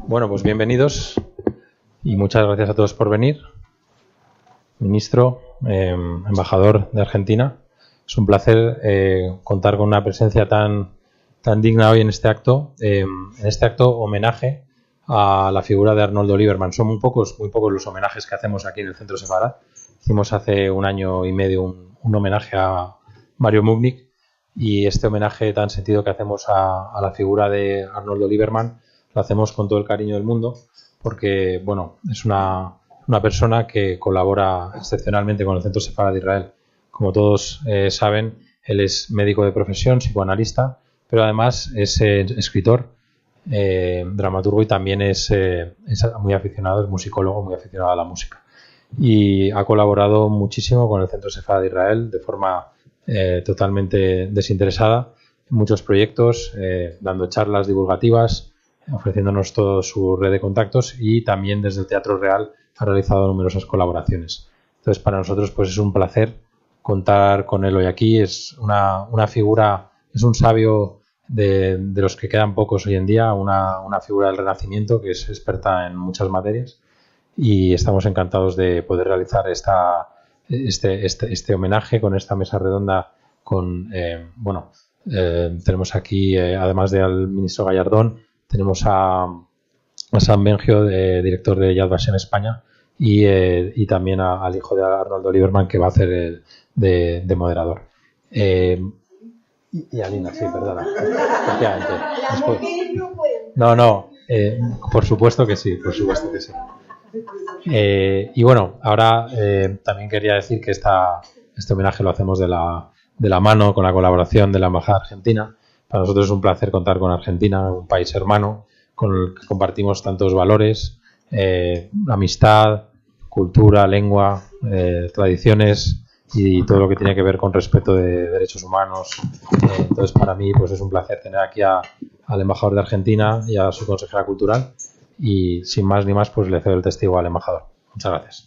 Bueno, pues bienvenidos y muchas gracias a todos por venir. Ministro, embajador de Argentina, es un placer contar con una presencia tan digna hoy en este acto. Homenaje a la figura de Arnoldo Lieberman. Son muy pocos los homenajes que hacemos aquí en el Centro Sefarad. Hicimos hace 1 año y medio un homenaje a Mario Mugnick, y este homenaje tan sentido que hacemos a la figura de Arnoldo Lieberman lo hacemos con todo el cariño del mundo, porque bueno, es una persona que colabora excepcionalmente con el Centro Sefarad de Israel. Como todos saben, él es médico de profesión, psicoanalista, pero además es escritor, dramaturgo, y también es muy aficionado, es musicólogo muy aficionado a la música. Y ha colaborado muchísimo con el Centro Sefarad de Israel de forma totalmente desinteresada en muchos proyectos, dando charlas divulgativas, ofreciéndonos toda su red de contactos, y también desde el Teatro Real ha realizado numerosas colaboraciones. Entonces, para nosotros pues es un placer contar con él hoy aquí. Es una figura, es un sabio de los que quedan pocos hoy en día, una figura del Renacimiento que es experta en muchas materias, y estamos encantados de poder realizar este homenaje con esta mesa redonda. Tenemos aquí, además del ministro Gallardón, tenemos a Sam Bengio, director de Yad Vashem España, y también al hijo de Arnoldo Lieberman, que va a hacer de moderador. Y a Lina, sí, perdona. Por supuesto que sí, por supuesto que sí. Y bueno, ahora también quería decir que este homenaje lo hacemos de la mano, con la colaboración de la Embajada Argentina. Para nosotros es un placer contar con Argentina, un país hermano con el que compartimos tantos valores, amistad, cultura, lengua, tradiciones y todo lo que tiene que ver con respeto de derechos humanos. Entonces, para mí pues es un placer tener aquí al embajador de Argentina y a su consejera cultural. Y sin más ni más, pues le cedo el testigo al embajador. Muchas gracias.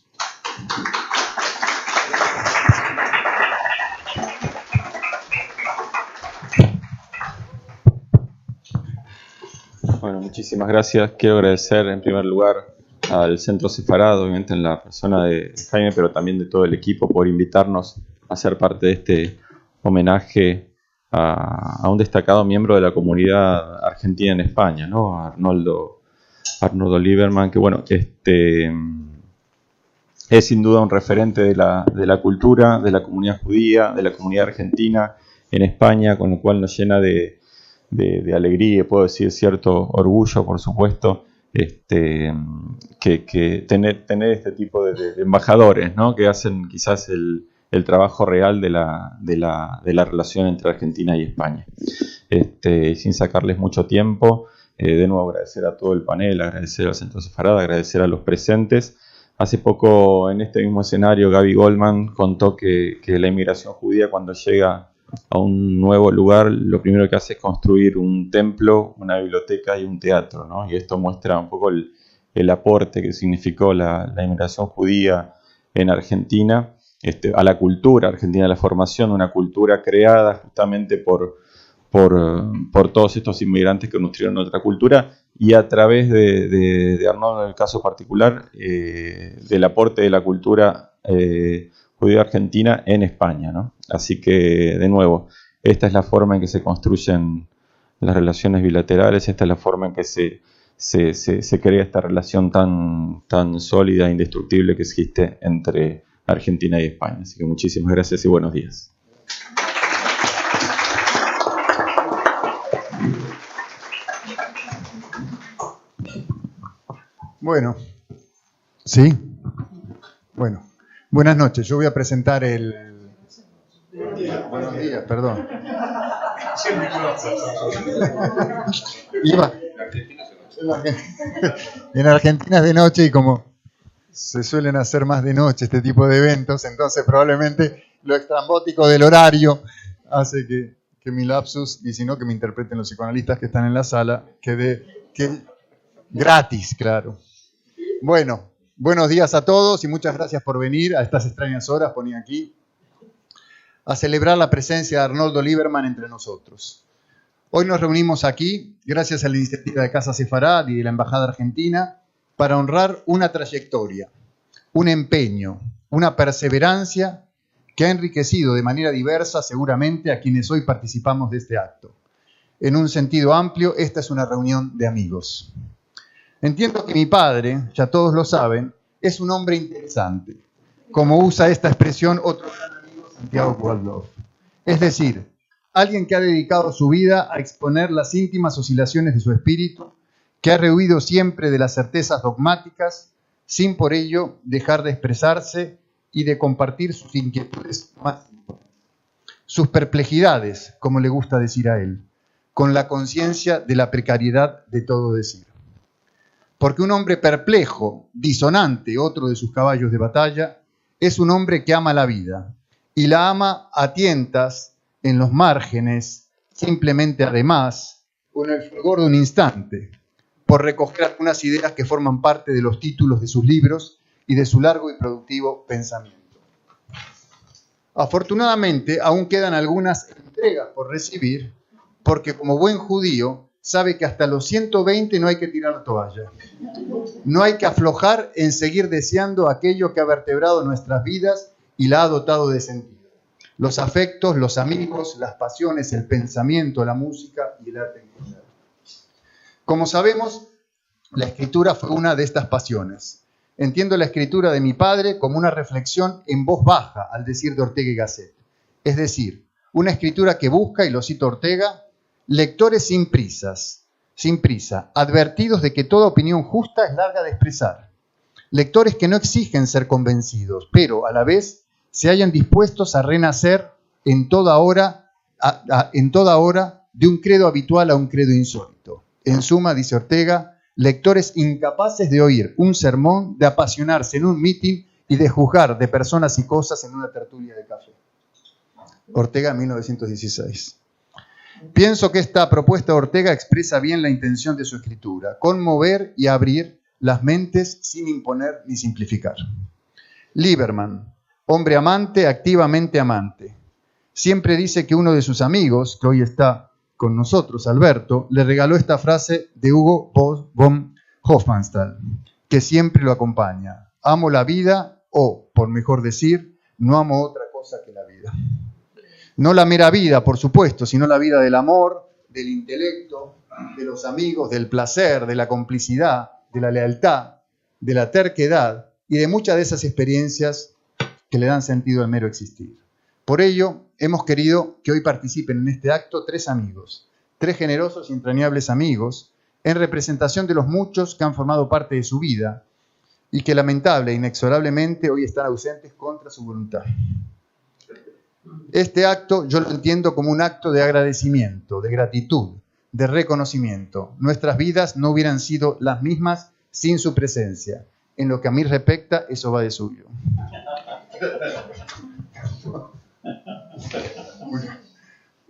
Bueno, muchísimas gracias. Quiero agradecer en primer lugar al Centro Sefarad, obviamente en la persona de Jaime, pero también de todo el equipo, por invitarnos a ser parte de este homenaje a un destacado miembro de la comunidad argentina en España, ¿no? Arnoldo Lieberman, que bueno, es sin duda un referente de la cultura, de la comunidad judía, de la comunidad argentina en España, con lo cual nos llena de alegría, puedo decir cierto orgullo, por supuesto, que tener este tipo de embajadores, ¿no? Que hacen quizás el trabajo real de la relación entre Argentina y España. Sin sacarles mucho tiempo, de nuevo agradecer a todo el panel, agradecer al Centro Sefarad, agradecer a los presentes. Hace poco, en este mismo escenario, Gaby Goldman contó que la inmigración judía, cuando llega a un nuevo lugar, lo primero que hace es construir un templo, una biblioteca y un teatro, ¿no? Y esto muestra un poco el aporte que significó la inmigración judía en Argentina, a la cultura argentina, a la formación de una cultura creada justamente por todos estos inmigrantes que nutrieron nuestra cultura, y a través de Arnoldo, en el caso particular, del aporte de la cultura judía argentina en España, ¿no? Así que, de nuevo, esta es la forma en que se construyen las relaciones bilaterales, esta es la forma en que se crea esta relación tan sólida e indestructible que existe entre Argentina y España. Así que muchísimas gracias y buenos días. Bueno, sí. Bueno, buenas noches. Yo voy a presentar Buenos días, perdón. En Argentina es de noche, y como se suelen hacer más de noche este tipo de eventos, entonces probablemente lo estrambótico del horario hace que mi lapsus, y si no, que me interpreten los psicoanalistas que están en la sala, quede gratis, claro. Bueno, buenos días a todos y muchas gracias por venir a estas extrañas horas, ponía aquí, a celebrar la presencia de Arnoldo Lieberman entre nosotros. Hoy nos reunimos aquí, gracias a la iniciativa de Casa Sefarad y de la Embajada Argentina, para honrar una trayectoria, un empeño, una perseverancia que ha enriquecido de manera diversa seguramente a quienes hoy participamos de este acto. En un sentido amplio, esta es una reunión de amigos. Entiendo que mi padre, ya todos lo saben, es un hombre interesante, como usa esta expresión otro gran amigo, Santiago Cualdov. Es decir, alguien que ha dedicado su vida a exponer las íntimas oscilaciones de su espíritu, que ha rehuido siempre de las certezas dogmáticas, sin por ello dejar de expresarse y de compartir sus inquietudes más íntimas, sus perplejidades, como le gusta decir a él, con la conciencia de la precariedad de todo decir. Porque un hombre perplejo, disonante, otro de sus caballos de batalla, es un hombre que ama la vida, y la ama a tientas, en los márgenes, simplemente además, o en el fulgor de un instante, por recoger algunas ideas que forman parte de los títulos de sus libros y de su largo y productivo pensamiento. Afortunadamente, aún quedan algunas entregas por recibir, porque como buen judío, sabe que hasta los 120 no hay que tirar la toalla. No hay que aflojar en seguir deseando aquello que ha vertebrado nuestras vidas y la ha dotado de sentido. Los afectos, los amigos, las pasiones, el pensamiento, la música y el arte en general. Como sabemos, la escritura fue una de estas pasiones. Entiendo la escritura de mi padre como una reflexión en voz baja, al decir de Ortega y Gasset. Es decir, una escritura que busca, y lo cito Ortega, lectores sin prisa, advertidos de que toda opinión justa es larga de expresar. Lectores que no exigen ser convencidos, pero a la vez se hallan dispuestos a renacer en toda hora de un credo habitual a un credo insólito. En suma, dice Ortega, lectores incapaces de oír un sermón, de apasionarse en un mitin y de juzgar de personas y cosas en una tertulia de café. Ortega, 1916. Pienso que esta propuesta de Ortega expresa bien la intención de su escritura, conmover y abrir las mentes sin imponer ni simplificar. Lieberman, hombre amante, activamente amante. Siempre dice que uno de sus amigos, que hoy está con nosotros, Alberto, le regaló esta frase de Hugo von Hofmannsthal, que siempre lo acompaña. Amo la vida, o, por mejor decir, no amo otra cosa que la vida. No la mera vida, por supuesto, sino la vida del amor, del intelecto, de los amigos, del placer, de la complicidad, de la lealtad, de la terquedad y de muchas de esas experiencias que le dan sentido al mero existir. Por ello, hemos querido que hoy participen en este acto 3 amigos, 3 generosos y entrañables amigos, en representación de los muchos que han formado parte de su vida y que lamentable e inexorablemente hoy están ausentes contra su voluntad. Este acto yo lo entiendo como un acto de agradecimiento, de gratitud, de reconocimiento. Nuestras vidas no hubieran sido las mismas sin su presencia. En lo que a mí respecta, eso va de suyo.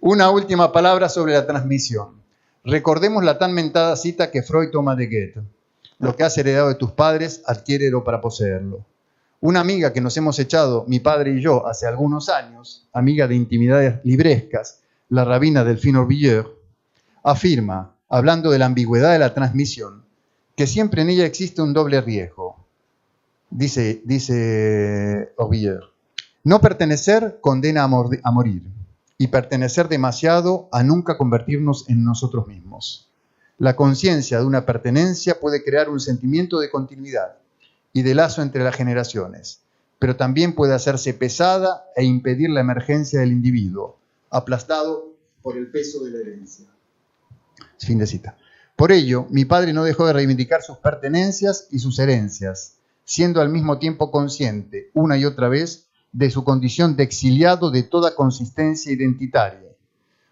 Una última palabra sobre la transmisión. Recordemos la tan mentada cita que Freud toma de Goethe. Lo que has heredado de tus padres, adquiérelo para poseerlo. Una amiga que nos hemos echado, mi padre y yo, hace algunos años, amiga de intimidades librescas, la rabina Delphine Orvilleur, afirma, hablando de la ambigüedad de la transmisión, que siempre en ella existe un doble riesgo. Dice Orvilleur, no pertenecer condena a morir, y pertenecer demasiado a nunca convertirnos en nosotros mismos. La conciencia de una pertenencia puede crear un sentimiento de continuidad y de lazo entre las generaciones, pero también puede hacerse pesada e impedir la emergencia del individuo, aplastado por el peso de la herencia. Fin de cita. Por ello, mi padre no dejó de reivindicar sus pertenencias y sus herencias, siendo al mismo tiempo consciente, una y otra vez, de su condición de exiliado de toda consistencia identitaria,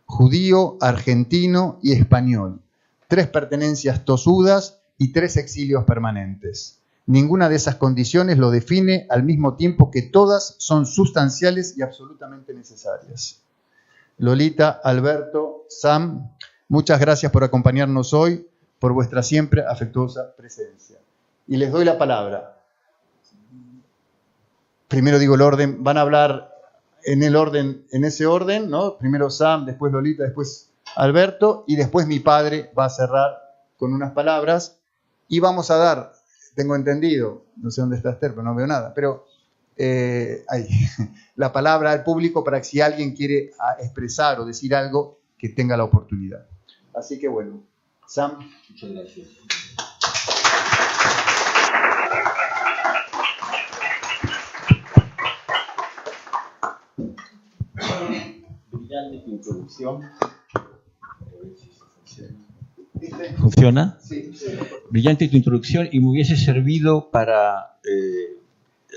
judío, argentino y español, 3 pertenencias tosudas y 3 exilios permanentes. Ninguna de esas condiciones lo define al mismo tiempo que todas son sustanciales y absolutamente necesarias. Lolita, Alberto, Sam, muchas gracias por acompañarnos hoy, por vuestra siempre afectuosa presencia. Y les doy la palabra. Primero digo el orden, van a hablar en ese orden, ¿no? Primero Sam, después Lolita, después Alberto, y después mi padre va a cerrar con unas palabras y vamos a dar, tengo entendido, no sé dónde está Esther, pero no veo nada, pero ahí, la palabra al público para que si alguien quiere expresar o decir algo, que tenga la oportunidad. Así que bueno, Sam. Muchas gracias. Brillante tu introducción. ¿Funciona? Sí. Brillante tu introducción y me hubiese servido para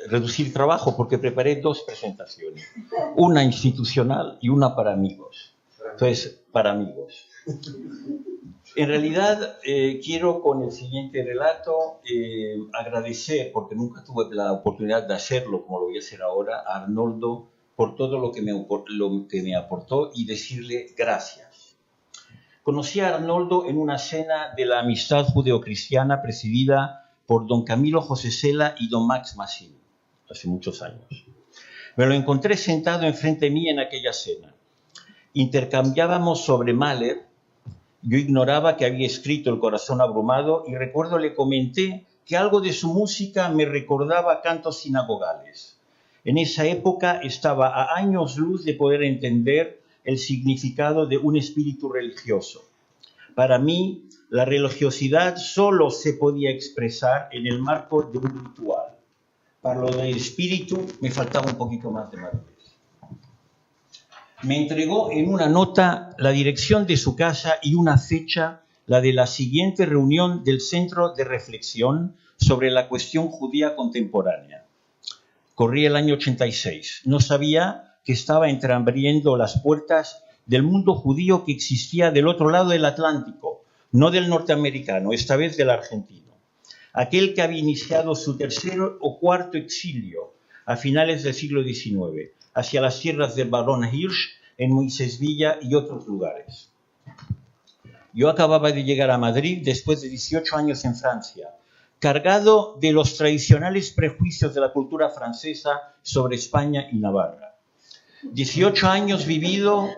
reducir trabajo porque preparé 2 presentaciones. Una institucional y una para amigos. Entonces, para amigos. En realidad, quiero con el siguiente relato agradecer, porque nunca tuve la oportunidad de hacerlo como lo voy a hacer ahora, a Arnoldo por todo lo que me aportó y decirle gracias. Conocí a Arnoldo en una cena de la Amistad Judeocristiana presidida por don Camilo José Cela y don Max Massin, hace muchos años. Me lo encontré sentado enfrente de mí en aquella cena. Intercambiábamos sobre Mahler. Yo ignoraba que había escrito El corazón abrumado y recuerdo le comenté que algo de su música me recordaba cantos sinagogales. En esa época estaba a años luz de poder entender el significado de un espíritu religioso. Para mí, la religiosidad solo se podía expresar en el marco de un ritual. Para lo del espíritu me faltaba un poquito más de madurez. Me entregó en una nota la dirección de su casa y una fecha, la de la siguiente reunión del Centro de Reflexión sobre la cuestión judía contemporánea. Corría el año 86. No sabía que estaba entreabriendo las puertas del mundo judío que existía del otro lado del Atlántico, no del norteamericano, esta vez del argentino. Aquel que había iniciado su 3er o 4º exilio a finales del siglo XIX, hacia las tierras del barón Hirsch, en Moisés Villa y otros lugares. Yo acababa de llegar a Madrid después de 18 años en Francia, cargado de los tradicionales prejuicios de la cultura francesa sobre España y Navarra. 18 años vivido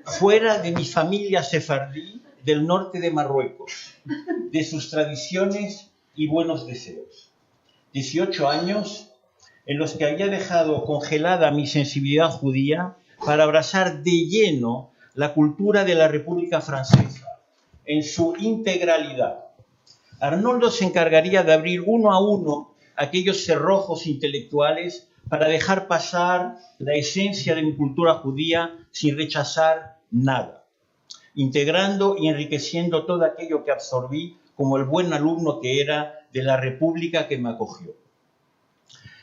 fuera de mi familia sefardí del norte de Marruecos, de sus tradiciones y buenos deseos. 18 años en los que había dejado congelada mi sensibilidad judía para abrazar de lleno la cultura de la República Francesa, en su integralidad. Arnoldo se encargaría de abrir uno a uno aquellos cerrojos intelectuales para dejar pasar la esencia de mi cultura judía sin rechazar nada, integrando y enriqueciendo todo aquello que absorbí como el buen alumno que era de la República que me acogió.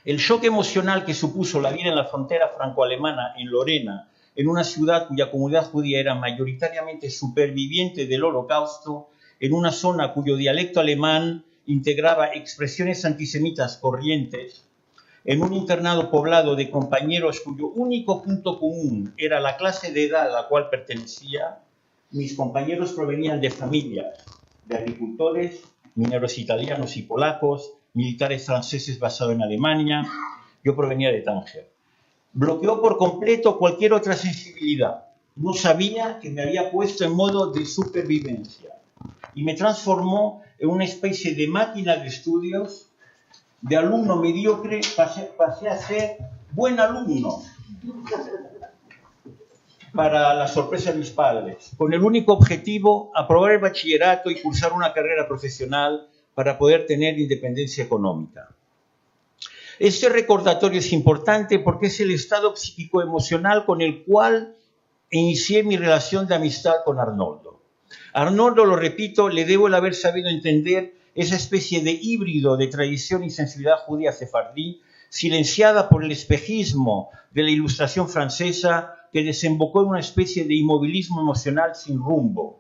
El shock emocional que supuso la vida en la frontera franco-alemana en Lorena, en una ciudad cuya comunidad judía era mayoritariamente superviviente del Holocausto, en una zona cuyo dialecto alemán integraba expresiones antisemitas corrientes, en un internado poblado de compañeros cuyo único punto común era la clase de edad a la cual pertenecía. Mis compañeros provenían de familias de agricultores, mineros italianos y polacos, militares franceses basados en Alemania. Yo provenía de Tánger. Bloqueó por completo cualquier otra sensibilidad. No sabía que me había puesto en modo de supervivencia y me transformó en una especie de máquina de estudios. De alumno mediocre pasé a ser buen alumno, para la sorpresa de mis padres, con el único objetivo aprobar el bachillerato y cursar una carrera profesional para poder tener independencia económica. Este recordatorio es importante porque es el estado psíquico-emocional con el cual inicié mi relación de amistad con Arnoldo. A Arnoldo, lo repito, le debo el haber sabido entender esa especie de híbrido de tradición y sensibilidad judía sefardí, silenciada por el espejismo de la Ilustración francesa, que desembocó en una especie de inmovilismo emocional sin rumbo.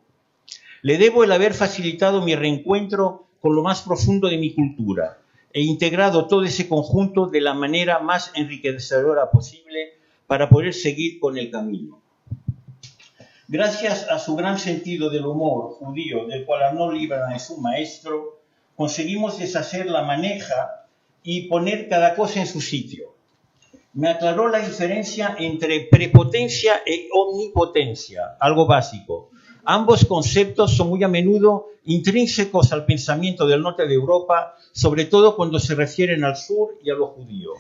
Le debo el haber facilitado mi reencuentro con lo más profundo de mi cultura e integrado todo ese conjunto de la manera más enriquecedora posible para poder seguir con el camino. Gracias a su gran sentido del humor judío, del cual Arnold Lieberman es un maestro, conseguimos deshacer la maneja y poner cada cosa en su sitio. Me aclaró la diferencia entre prepotencia e omnipotencia, algo básico. Ambos conceptos son muy a menudo intrínsecos al pensamiento del norte de Europa, sobre todo cuando se refieren al sur y a lo judío.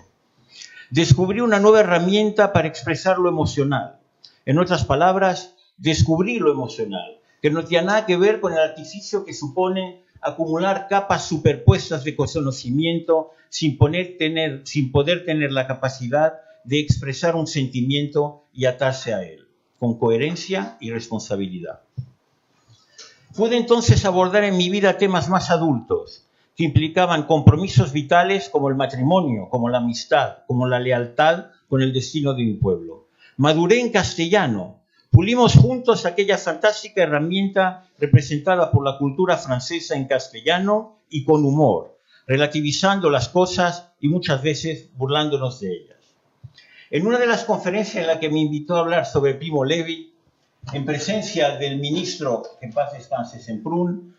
Descubrí una nueva herramienta para expresar lo emocional. En otras palabras, descubrí lo emocional, que no tiene nada que ver con el artificio que supone acumular capas superpuestas de conocimiento sin poder tener la capacidad de expresar un sentimiento y atarse a él, con coherencia y responsabilidad. Pude entonces abordar en mi vida temas más adultos, que implicaban compromisos vitales como el matrimonio, como la amistad, como la lealtad con el destino de mi pueblo. Maduré en castellano. Pulimos juntos aquella fantástica herramienta representada por la cultura francesa en castellano y con humor, relativizando las cosas y muchas veces burlándonos de ellas. En una de las conferencias en la que me invitó a hablar sobre Primo Levi, en presencia del ministro, que en paz descanse, Semprún,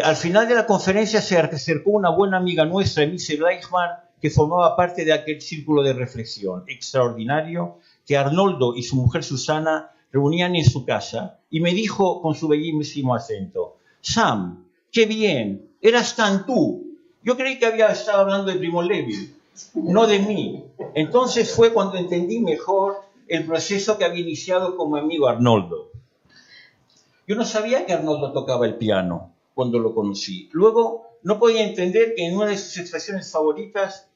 al final de la conferencia se acercó una buena amiga nuestra, Emilie Bleichmann, que formaba parte de aquel círculo de reflexión extraordinario que Arnoldo y su mujer Susana reunían en su casa, y me dijo con su bellísimo acento: Sam, qué bien, eras tan tú. Yo creí que había estado hablando de Primo Levi, no de mí. Entonces fue cuando entendí mejor el proceso que había iniciado con mi amigo Arnoldo. Yo no sabía que Arnoldo tocaba el piano cuando lo conocí. Luego no podía entender que en una de sus expresiones favoritas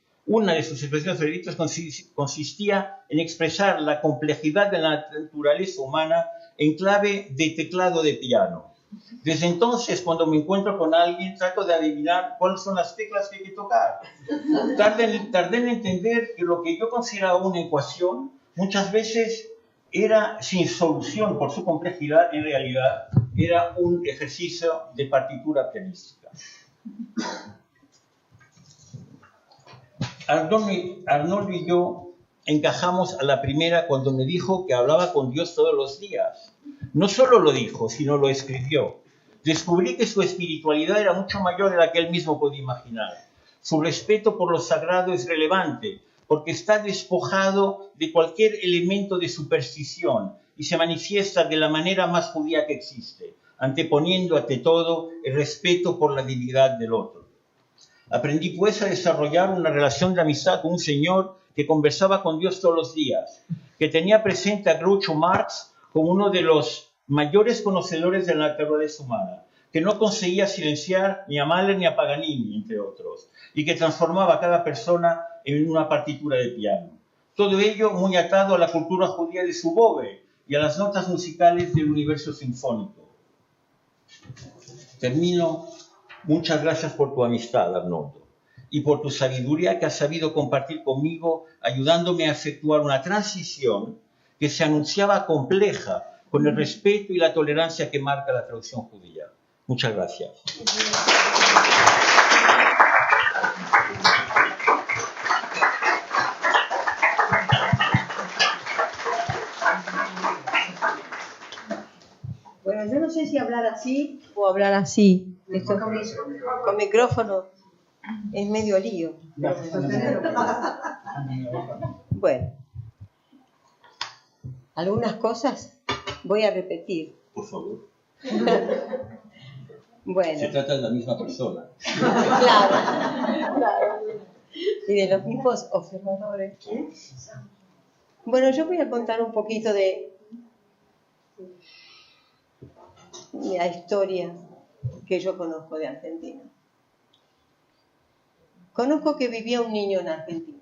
consistía en expresar la complejidad de la naturaleza humana en clave de teclado de piano. Desde entonces, cuando me encuentro con alguien, trato de adivinar cuáles son las teclas que hay que tocar. Tardé en entender que lo que yo consideraba una ecuación muchas veces era sin solución por su complejidad, en realidad era un ejercicio de partitura pianística. Arnoldo y yo encajamos a la primera cuando me dijo que hablaba con Dios todos los días. No solo lo dijo, sino lo escribió. Descubrí que su espiritualidad era mucho mayor de la que él mismo podía imaginar. Su respeto por lo sagrado es relevante, porque está despojado de cualquier elemento de superstición y se manifiesta de la manera más judía que existe, anteponiendo ante todo el respeto por la dignidad del otro. Aprendí pues a desarrollar una relación de amistad con un señor que conversaba con Dios todos los días, que tenía presente a Groucho Marx como uno de los mayores conocedores de la naturaleza humana, que no conseguía silenciar ni a Mahler ni a Paganini, entre otros, y que transformaba a cada persona en una partitura de piano. Todo ello muy atado a la cultura judía de su Bove y a las notas musicales del universo sinfónico. Termino. Muchas gracias por tu amistad, Arnoldo, y por tu sabiduría que has sabido compartir conmigo, ayudándome a efectuar una transición que se anunciaba compleja con el respeto y la tolerancia que marca la tradición judía. Muchas gracias. Bueno, yo no sé si hablar así o hablar así. Esto con micrófono es medio lío. Bueno, algunas cosas voy a repetir. Por favor. Bueno. Se trata de la misma persona. Claro. Y de los mismos observadores. Bueno, yo voy a contar un poquito de la historia que yo conozco de Argentina. Conozco que vivía un niño en Argentina,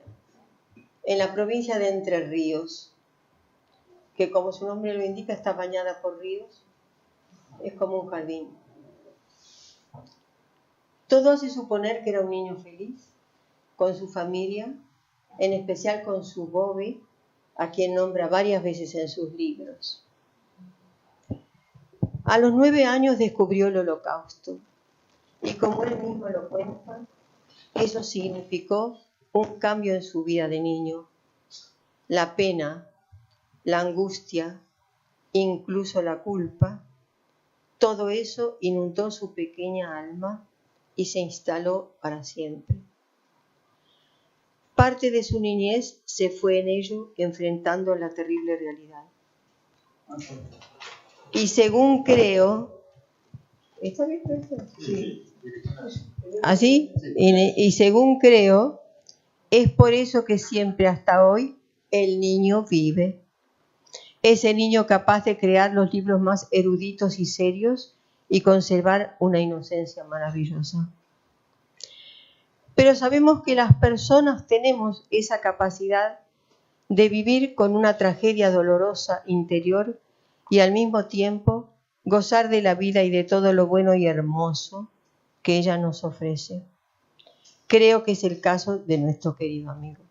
en la provincia de Entre Ríos, que como su nombre lo indica está bañada por ríos, es como un jardín. Todo hace suponer que era un niño feliz, con su familia, en especial con su Bobby, a quien nombra varias veces en sus libros. A los 9 años descubrió el Holocausto, y como él mismo lo cuenta, eso significó un cambio en su vida de niño. La pena, la angustia, incluso la culpa, todo eso inundó su pequeña alma y se instaló para siempre. Parte de su niñez se fue en ello enfrentando la terrible realidad. Y según creo, ¿está bien? Sí. ¿Así? Y según creo, es por eso que siempre hasta hoy el niño vive. Ese niño capaz de crear los libros más eruditos y serios y conservar una inocencia maravillosa. Pero sabemos que las personas tenemos esa capacidad de vivir con una tragedia dolorosa interior y al mismo tiempo gozar de la vida y de todo lo bueno y hermoso que ella nos ofrece. Creo que es el caso de nuestro querido amigo.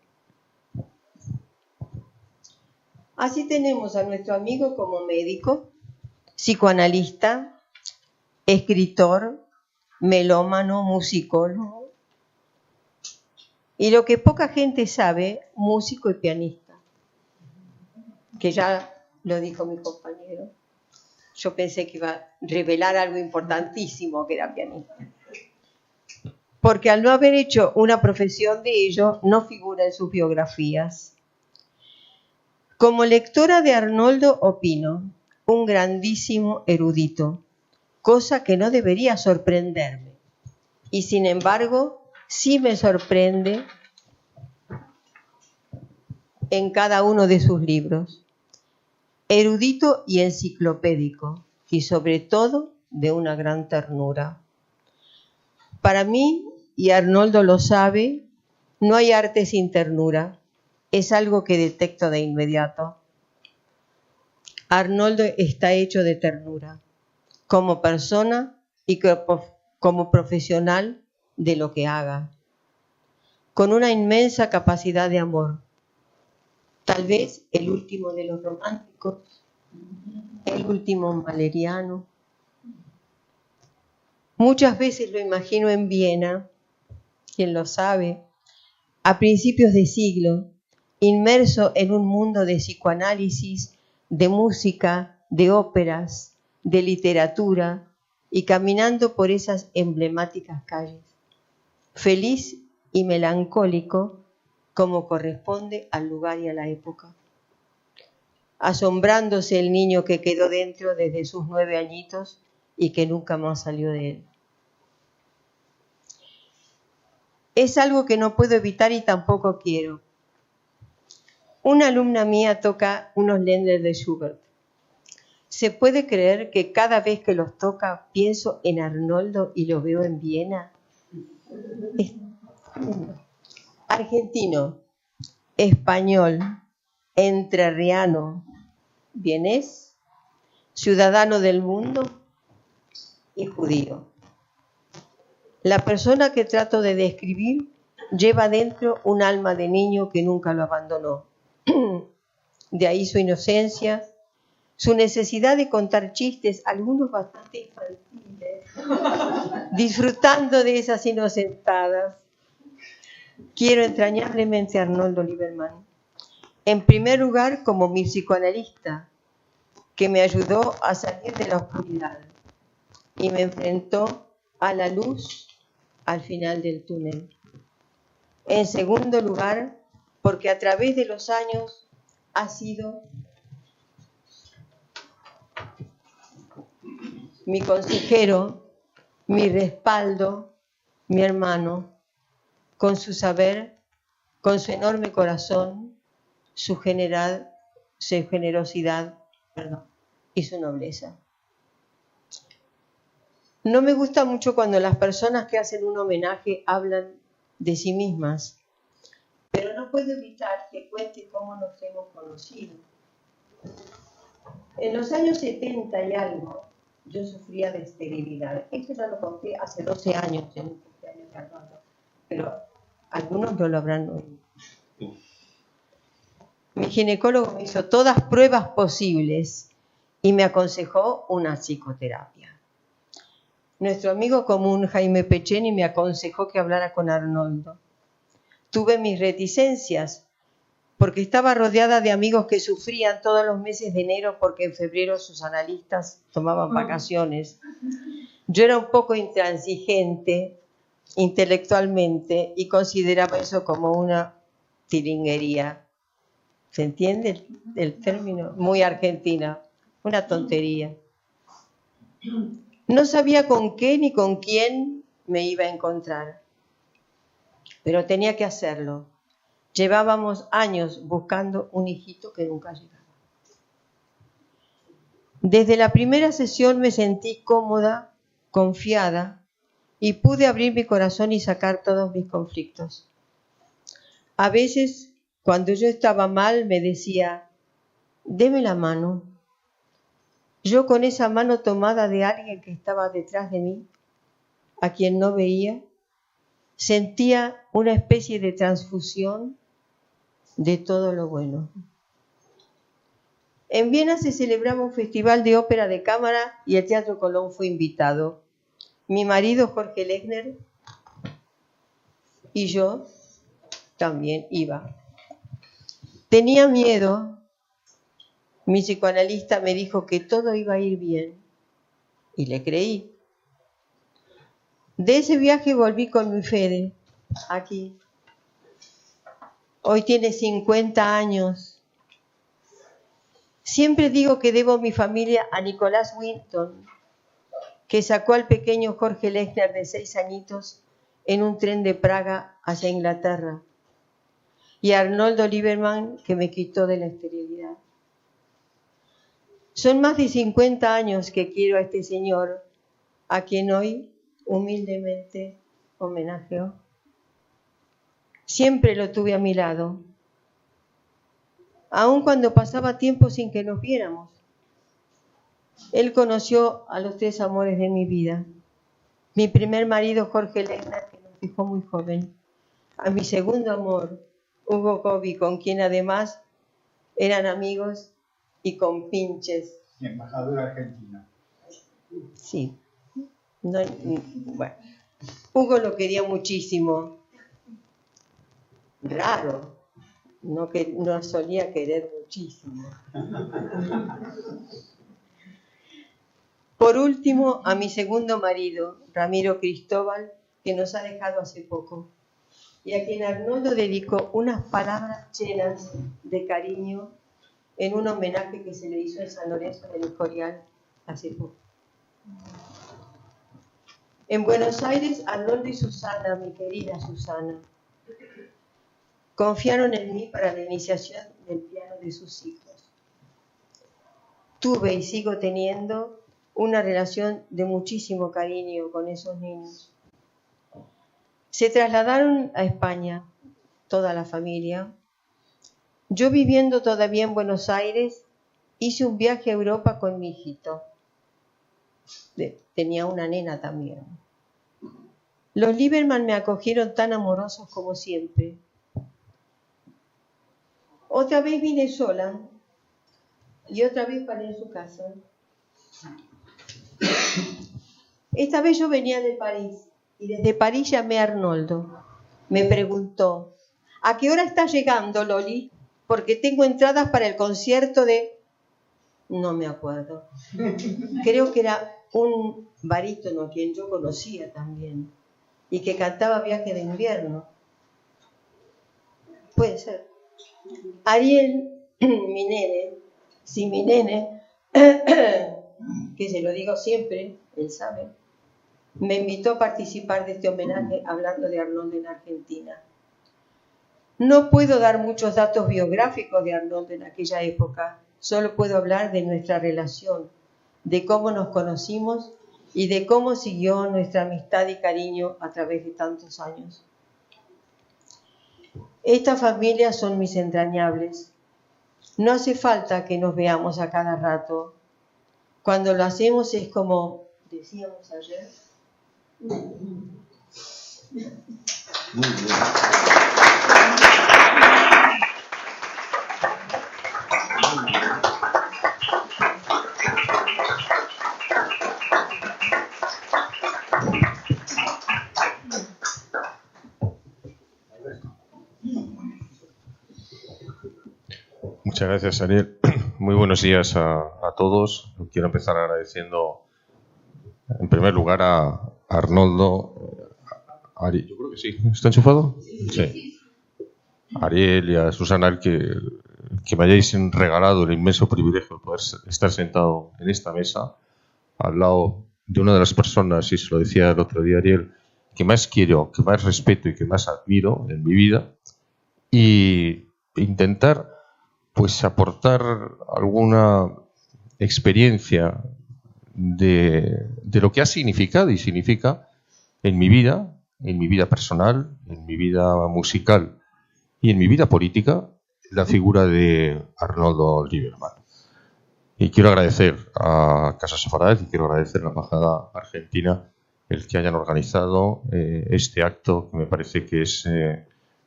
Así tenemos a nuestro amigo como médico, psicoanalista, escritor, melómano, musicólogo y lo que poca gente sabe, músico y pianista, que ya lo dijo mi compañero. Yo pensé que iba a revelar algo importantísimo, que era pianista. Porque al no haber hecho una profesión de ello, no figura en sus biografías. Como lectora de Arnoldo opino, un grandísimo erudito, cosa que no debería sorprenderme. Y sin embargo, sí me sorprende en cada uno de sus libros. Erudito y enciclopédico, y sobre todo de una gran ternura. Para mí, y Arnoldo lo sabe, no hay arte sin ternura. Es algo que detecto de inmediato. Arnoldo está hecho de ternura, como persona y como profesional de lo que haga, con una inmensa capacidad de amor. Tal vez el último de los románticos, el último maleriano. Muchas veces lo imagino en Viena, quien lo sabe, a principios de siglo, inmerso en un mundo de psicoanálisis, de música, de óperas, de literatura y caminando por esas emblemáticas calles, feliz y melancólico como corresponde al lugar y a la época. Asombrándose el niño que quedó dentro desde sus 9 añitos y que nunca más salió de él. Es algo que no puedo evitar y tampoco quiero. Una alumna mía toca unos Ländler de Schubert. ¿Se puede creer que cada vez que los toca pienso en Arnoldo y lo veo en Viena? Argentino, español, entrerriano, vienés, ciudadano del mundo y judío. La persona que trato de describir lleva dentro un alma de niño que nunca lo abandonó. De ahí su inocencia, su necesidad de contar chistes, algunos bastante infantiles, disfrutando de esas inocentadas. Quiero entrañablemente a Arnoldo Lieberman. En primer lugar, como mi psicoanalista, que me ayudó a salir de la oscuridad y me enfrentó a la luz al final del túnel. En segundo lugar, porque a través de los años ha sido mi consejero, mi respaldo, mi hermano, con su saber, con su enorme corazón, su generosidad y su nobleza. No me gusta mucho cuando las personas que hacen un homenaje hablan de sí mismas, pero no puedo evitar que cuente cómo nos hemos conocido. En los años 70 y algo, yo sufría de esterilidad. Esto ya lo conté hace 12 años en un cumpleaños de Arnoldo, pero algunos no lo habrán oído. Mi ginecólogo me hizo todas pruebas posibles y me aconsejó una psicoterapia. Nuestro amigo común Jaime Pecheni me aconsejó que hablara con Arnoldo. Tuve mis reticencias porque estaba rodeada de amigos que sufrían todos los meses de enero porque en febrero sus analistas tomaban vacaciones. Yo era un poco intransigente intelectualmente y consideraba eso como una tiringuería. ¿Se entiende el término? Muy argentina, una tontería. No sabía con qué ni con quién me iba a encontrar, pero tenía que hacerlo. Llevábamos años buscando un hijito que nunca llegaba. Desde la primera sesión me sentí cómoda, confiada, y pude abrir mi corazón y sacar todos mis conflictos. A veces, cuando yo estaba mal, me decía, deme la mano. Yo con esa mano tomada de alguien que estaba detrás de mí, a quien no veía, sentía una especie de transfusión de todo lo bueno. En Viena se celebraba un festival de ópera de cámara y el Teatro Colón fue invitado. Mi marido Jorge Lechner y yo también iba. Tenía miedo. Mi psicoanalista me dijo que todo iba a ir bien y le creí. De ese viaje volví con mi Fede, aquí. Hoy tiene 50 años. Siempre digo que debo mi familia a Nicolás Winton, que sacó al pequeño Jorge Lechner de 6 añitos en un tren de Praga hacia Inglaterra, y a Arnoldo Lieberman, que me quitó de la esterilidad. Son más de 50 años que quiero a este señor, a quien hoy humildemente homenajeo. Siempre lo tuve a mi lado, aun cuando pasaba tiempo sin que nos viéramos. Él conoció a los 3 amores de mi vida. Mi primer marido, Jorge Lechner, que nos dejó muy joven. A mi segundo amor, Hugo Gobi, con quien además eran amigos y compinches. Embajador argentino. Sí. No, bueno. Hugo lo quería muchísimo. Raro. No solía querer muchísimo. Por último, a mi segundo marido, Ramiro Cristóbal, que nos ha dejado hace poco, y a quien Arnoldo dedicó unas palabras llenas de cariño en un homenaje que se le hizo en San Lorenzo del Escorial hace poco. En Buenos Aires, Arnoldo y Susana, mi querida Susana, confiaron en mí para la iniciación del piano de sus hijos. Tuve y sigo teniendo una relación de muchísimo cariño con esos niños. Se trasladaron a España, toda la familia. Yo, viviendo todavía en Buenos Aires, hice un viaje a Europa con mi hijito. Tenía una nena también. Los Lieberman me acogieron tan amorosos como siempre. Otra vez vine sola y otra vez paré en su casa. Esta vez yo venía de París y desde París llamé a Arnoldo. Me preguntó, ¿a qué hora estás llegando, Loli? Porque tengo entradas para el concierto de... No me acuerdo. Creo que era un barítono a quien yo conocía también y que cantaba Viaje de Invierno. Puede ser. Ariel, mi nene, que se lo digo siempre, él sabe, me invitó a participar de este homenaje hablando de Arnoldo en Argentina. No puedo dar muchos datos biográficos de Arnoldo en aquella época, solo puedo hablar de nuestra relación, de cómo nos conocimos y de cómo siguió nuestra amistad y cariño a través de tantos años. Estas familias son mis entrañables. No hace falta que nos veamos a cada rato. Cuando lo hacemos es como decíamos ayer. Muy bien. Muchas gracias, Ariel. Muy buenos días a todos. Quiero empezar agradeciendo, en primer lugar, a Arnoldo. Yo creo que sí. ¿Está enchufado? Sí. A Ariel y a Susana, que me hayáis regalado el inmenso privilegio de poder estar sentado en esta mesa, al lado de una de las personas, y se lo decía el otro día Ariel, que más quiero, que más respeto y que más admiro en mi vida, y intentar pues aportar alguna experiencia de lo que ha significado y significa en mi vida personal, en mi vida musical y en mi vida política, la figura de Arnoldo Lieberman. Y quiero agradecer a Casa Sefarad y quiero agradecer a la Embajada Argentina el que hayan organizado este acto, que me parece que es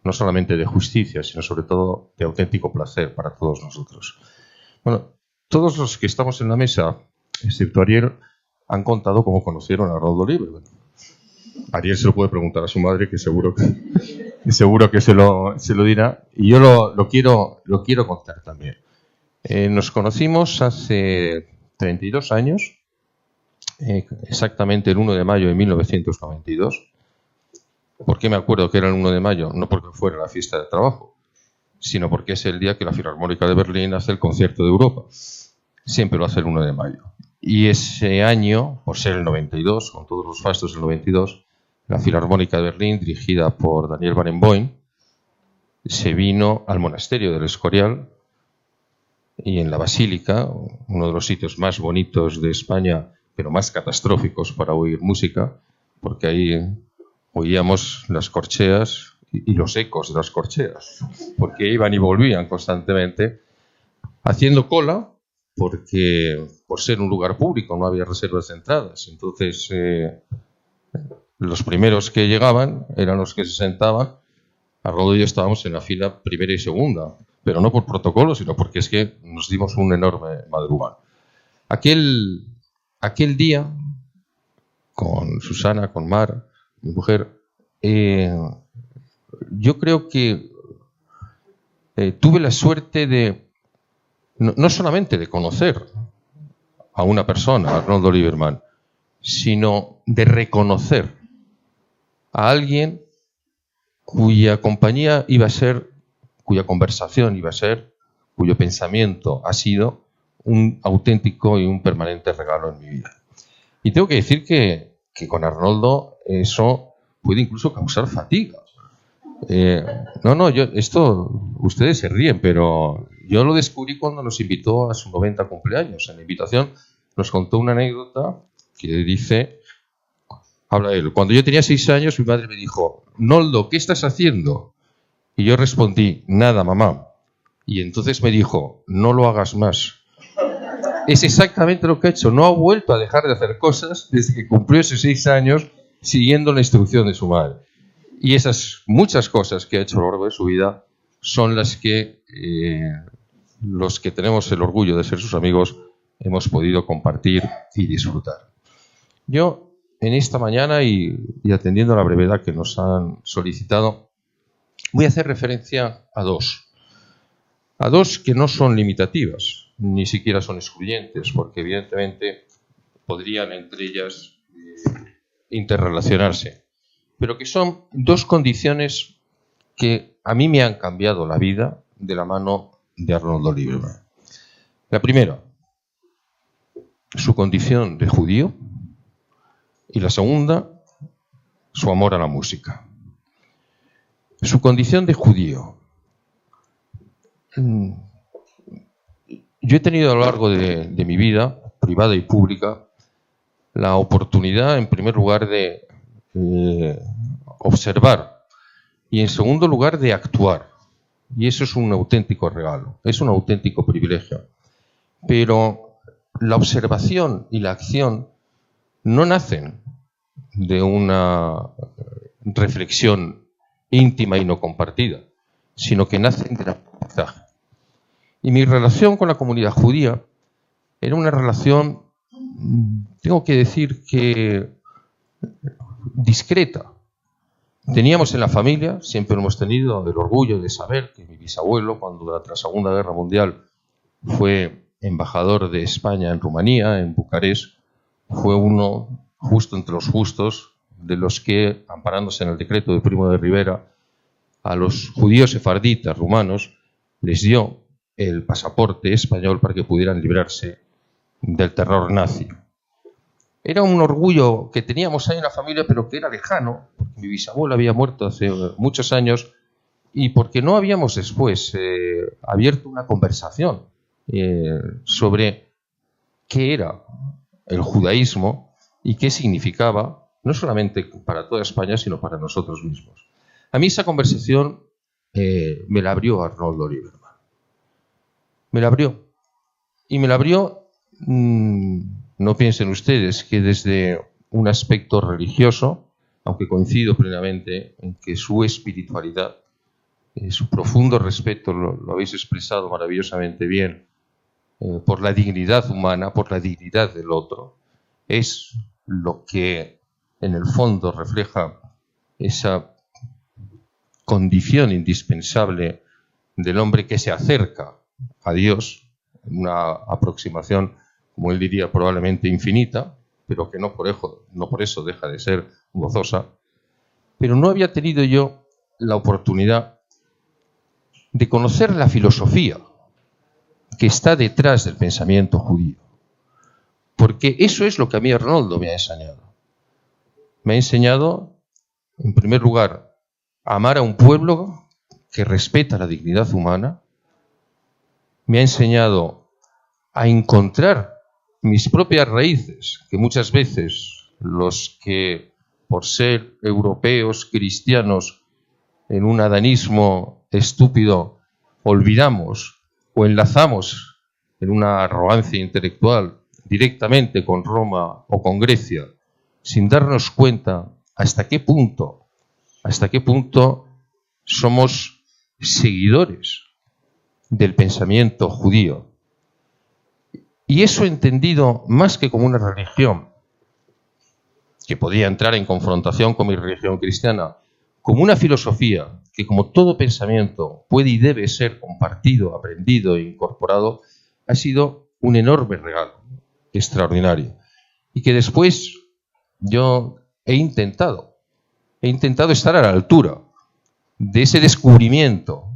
no solamente de justicia, sino sobre todo de auténtico placer para todos nosotros. Bueno, todos los que estamos en la mesa, excepto Ariel, han contado cómo conocieron a Arnoldo Lieberman. Ariel se lo puede preguntar a su madre, que seguro que se lo dirá. Y yo lo quiero contar también. Nos conocimos hace 32 años, exactamente el 1 de mayo de 1992. ¿Por qué me acuerdo que era el 1 de mayo? No porque fuera la fiesta del trabajo, sino porque es el día que la Filarmónica de Berlín hace el concierto de Europa. Siempre lo hace el 1 de mayo. Y ese año, por ser el 92, con todos los fastos del 92, la Filarmónica de Berlín, dirigida por Daniel Barenboim, se vino al monasterio del Escorial y en la Basílica, uno de los sitios más bonitos de España, pero más catastróficos para oír música, porque ahí oíamos las corcheas y los ecos de las corcheas, porque iban y volvían constantemente, haciendo cola, porque por ser un lugar público no había reservas de entradas. Entonces, los primeros que llegaban eran los que se sentaban. Arnoldo y yo estábamos en la fila primera y segunda, pero no por protocolo, sino porque es que nos dimos un enorme madrugón. Aquel día, con Susana, con Mar, mi mujer, yo creo que tuve la suerte de, no solamente de conocer a una persona, Arnoldo Lieberman, sino de reconocer a alguien cuya compañía iba a ser, cuya conversación iba a ser, cuyo pensamiento ha sido un auténtico y un permanente regalo en mi vida. Y tengo que decir que con Arnoldo eso puede incluso causar fatiga. Ustedes se ríen, pero yo lo descubrí cuando nos invitó a su 90 cumpleaños. En la invitación nos contó una anécdota que dice, habla él, cuando yo tenía 6 años mi madre me dijo, Noldo, ¿qué estás haciendo? Y yo respondí, nada, mamá. Y entonces me dijo, no lo hagas más. Es exactamente lo que ha hecho, no ha vuelto a dejar de hacer cosas desde que cumplió esos 6 años siguiendo la instrucción de su madre. Y esas muchas cosas que ha hecho a lo largo de su vida son las que los que tenemos el orgullo de ser sus amigos hemos podido compartir y disfrutar. Yo, en esta mañana y atendiendo a la brevedad que nos han solicitado, voy a hacer referencia a dos que no son limitativas, ni siquiera son excluyentes, porque evidentemente podrían entre ellas interrelacionarse, pero que son dos condiciones que a mí me han cambiado la vida de la mano de Arnoldo Lieberman. La primera, su condición de judío, y la segunda, su amor a la música. Su condición de judío. Yo he tenido a lo largo de mi vida, privada y pública, la oportunidad, en primer lugar, de observar y, en segundo lugar, de actuar. Y eso es un auténtico regalo, es un auténtico privilegio. Pero la observación y la acción no nacen de una reflexión íntima y no compartida, sino que nacen del aprendizaje. Y mi relación con la comunidad judía era una relación, tengo que decir que discreta. Teníamos en la familia, siempre hemos tenido el orgullo de saber que mi bisabuelo, cuando durante la Segunda Guerra Mundial fue embajador de España en Rumanía, en Bucarest, fue uno justo entre los justos de los que, amparándose en el decreto de Primo de Rivera, a los judíos sefarditas rumanos les dio el pasaporte español para que pudieran librarse del terror nazi. Era un orgullo que teníamos ahí en la familia, pero que era lejano, porque mi bisabuela había muerto hace muchos años y porque no habíamos después abierto una conversación sobre qué era el judaísmo y qué significaba, no solamente para toda España, sino para nosotros mismos. A mí esa conversación me la abrió Arnoldo Lieberman. Me la abrió. Y me la abrió, no piensen ustedes que desde un aspecto religioso, aunque coincido plenamente en que su espiritualidad, su profundo respeto, lo habéis expresado maravillosamente bien, por la dignidad humana, por la dignidad del otro, es lo que en el fondo refleja esa condición indispensable del hombre que se acerca a Dios, una aproximación, como él diría, probablemente infinita, pero que no por eso deja de ser gozosa. Pero no había tenido yo la oportunidad de conocer la filosofía que está detrás del pensamiento judío. Porque eso es lo que a mí Arnoldo me ha enseñado. Me ha enseñado, en primer lugar, a amar a un pueblo que respeta la dignidad humana. Me ha enseñado a encontrar mis propias raíces, que muchas veces los que, por ser europeos, cristianos, en un adanismo estúpido, olvidamos o enlazamos en una arrogancia intelectual directamente con Roma o con Grecia, sin darnos cuenta hasta qué punto somos seguidores del pensamiento judío. Y eso entendido más que como una religión, que podía entrar en confrontación con mi religión cristiana, como una filosofía que, como todo pensamiento, puede y debe ser compartido, aprendido e incorporado, ha sido un enorme regalo, extraordinario. Y que después yo he intentado estar a la altura de ese descubrimiento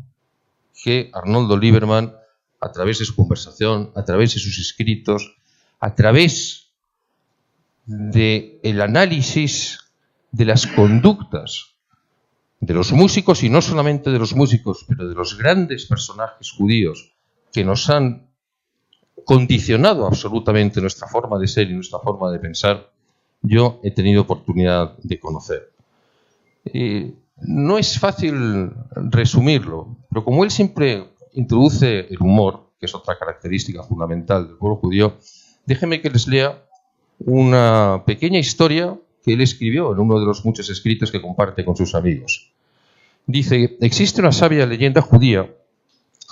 que Arnoldo Lieberman, a través de su conversación, a través de sus escritos, a través del análisis de las conductas de los músicos, y no solamente de los músicos, pero de los grandes personajes judíos que nos han condicionado absolutamente nuestra forma de ser y nuestra forma de pensar, yo he tenido oportunidad de conocer. No es fácil resumirlo, pero como él siempre introduce el humor, que es otra característica fundamental del pueblo judío, déjenme que les lea una pequeña historia que él escribió en uno de los muchos escritos que comparte con sus amigos. Dice: existe una sabia leyenda judía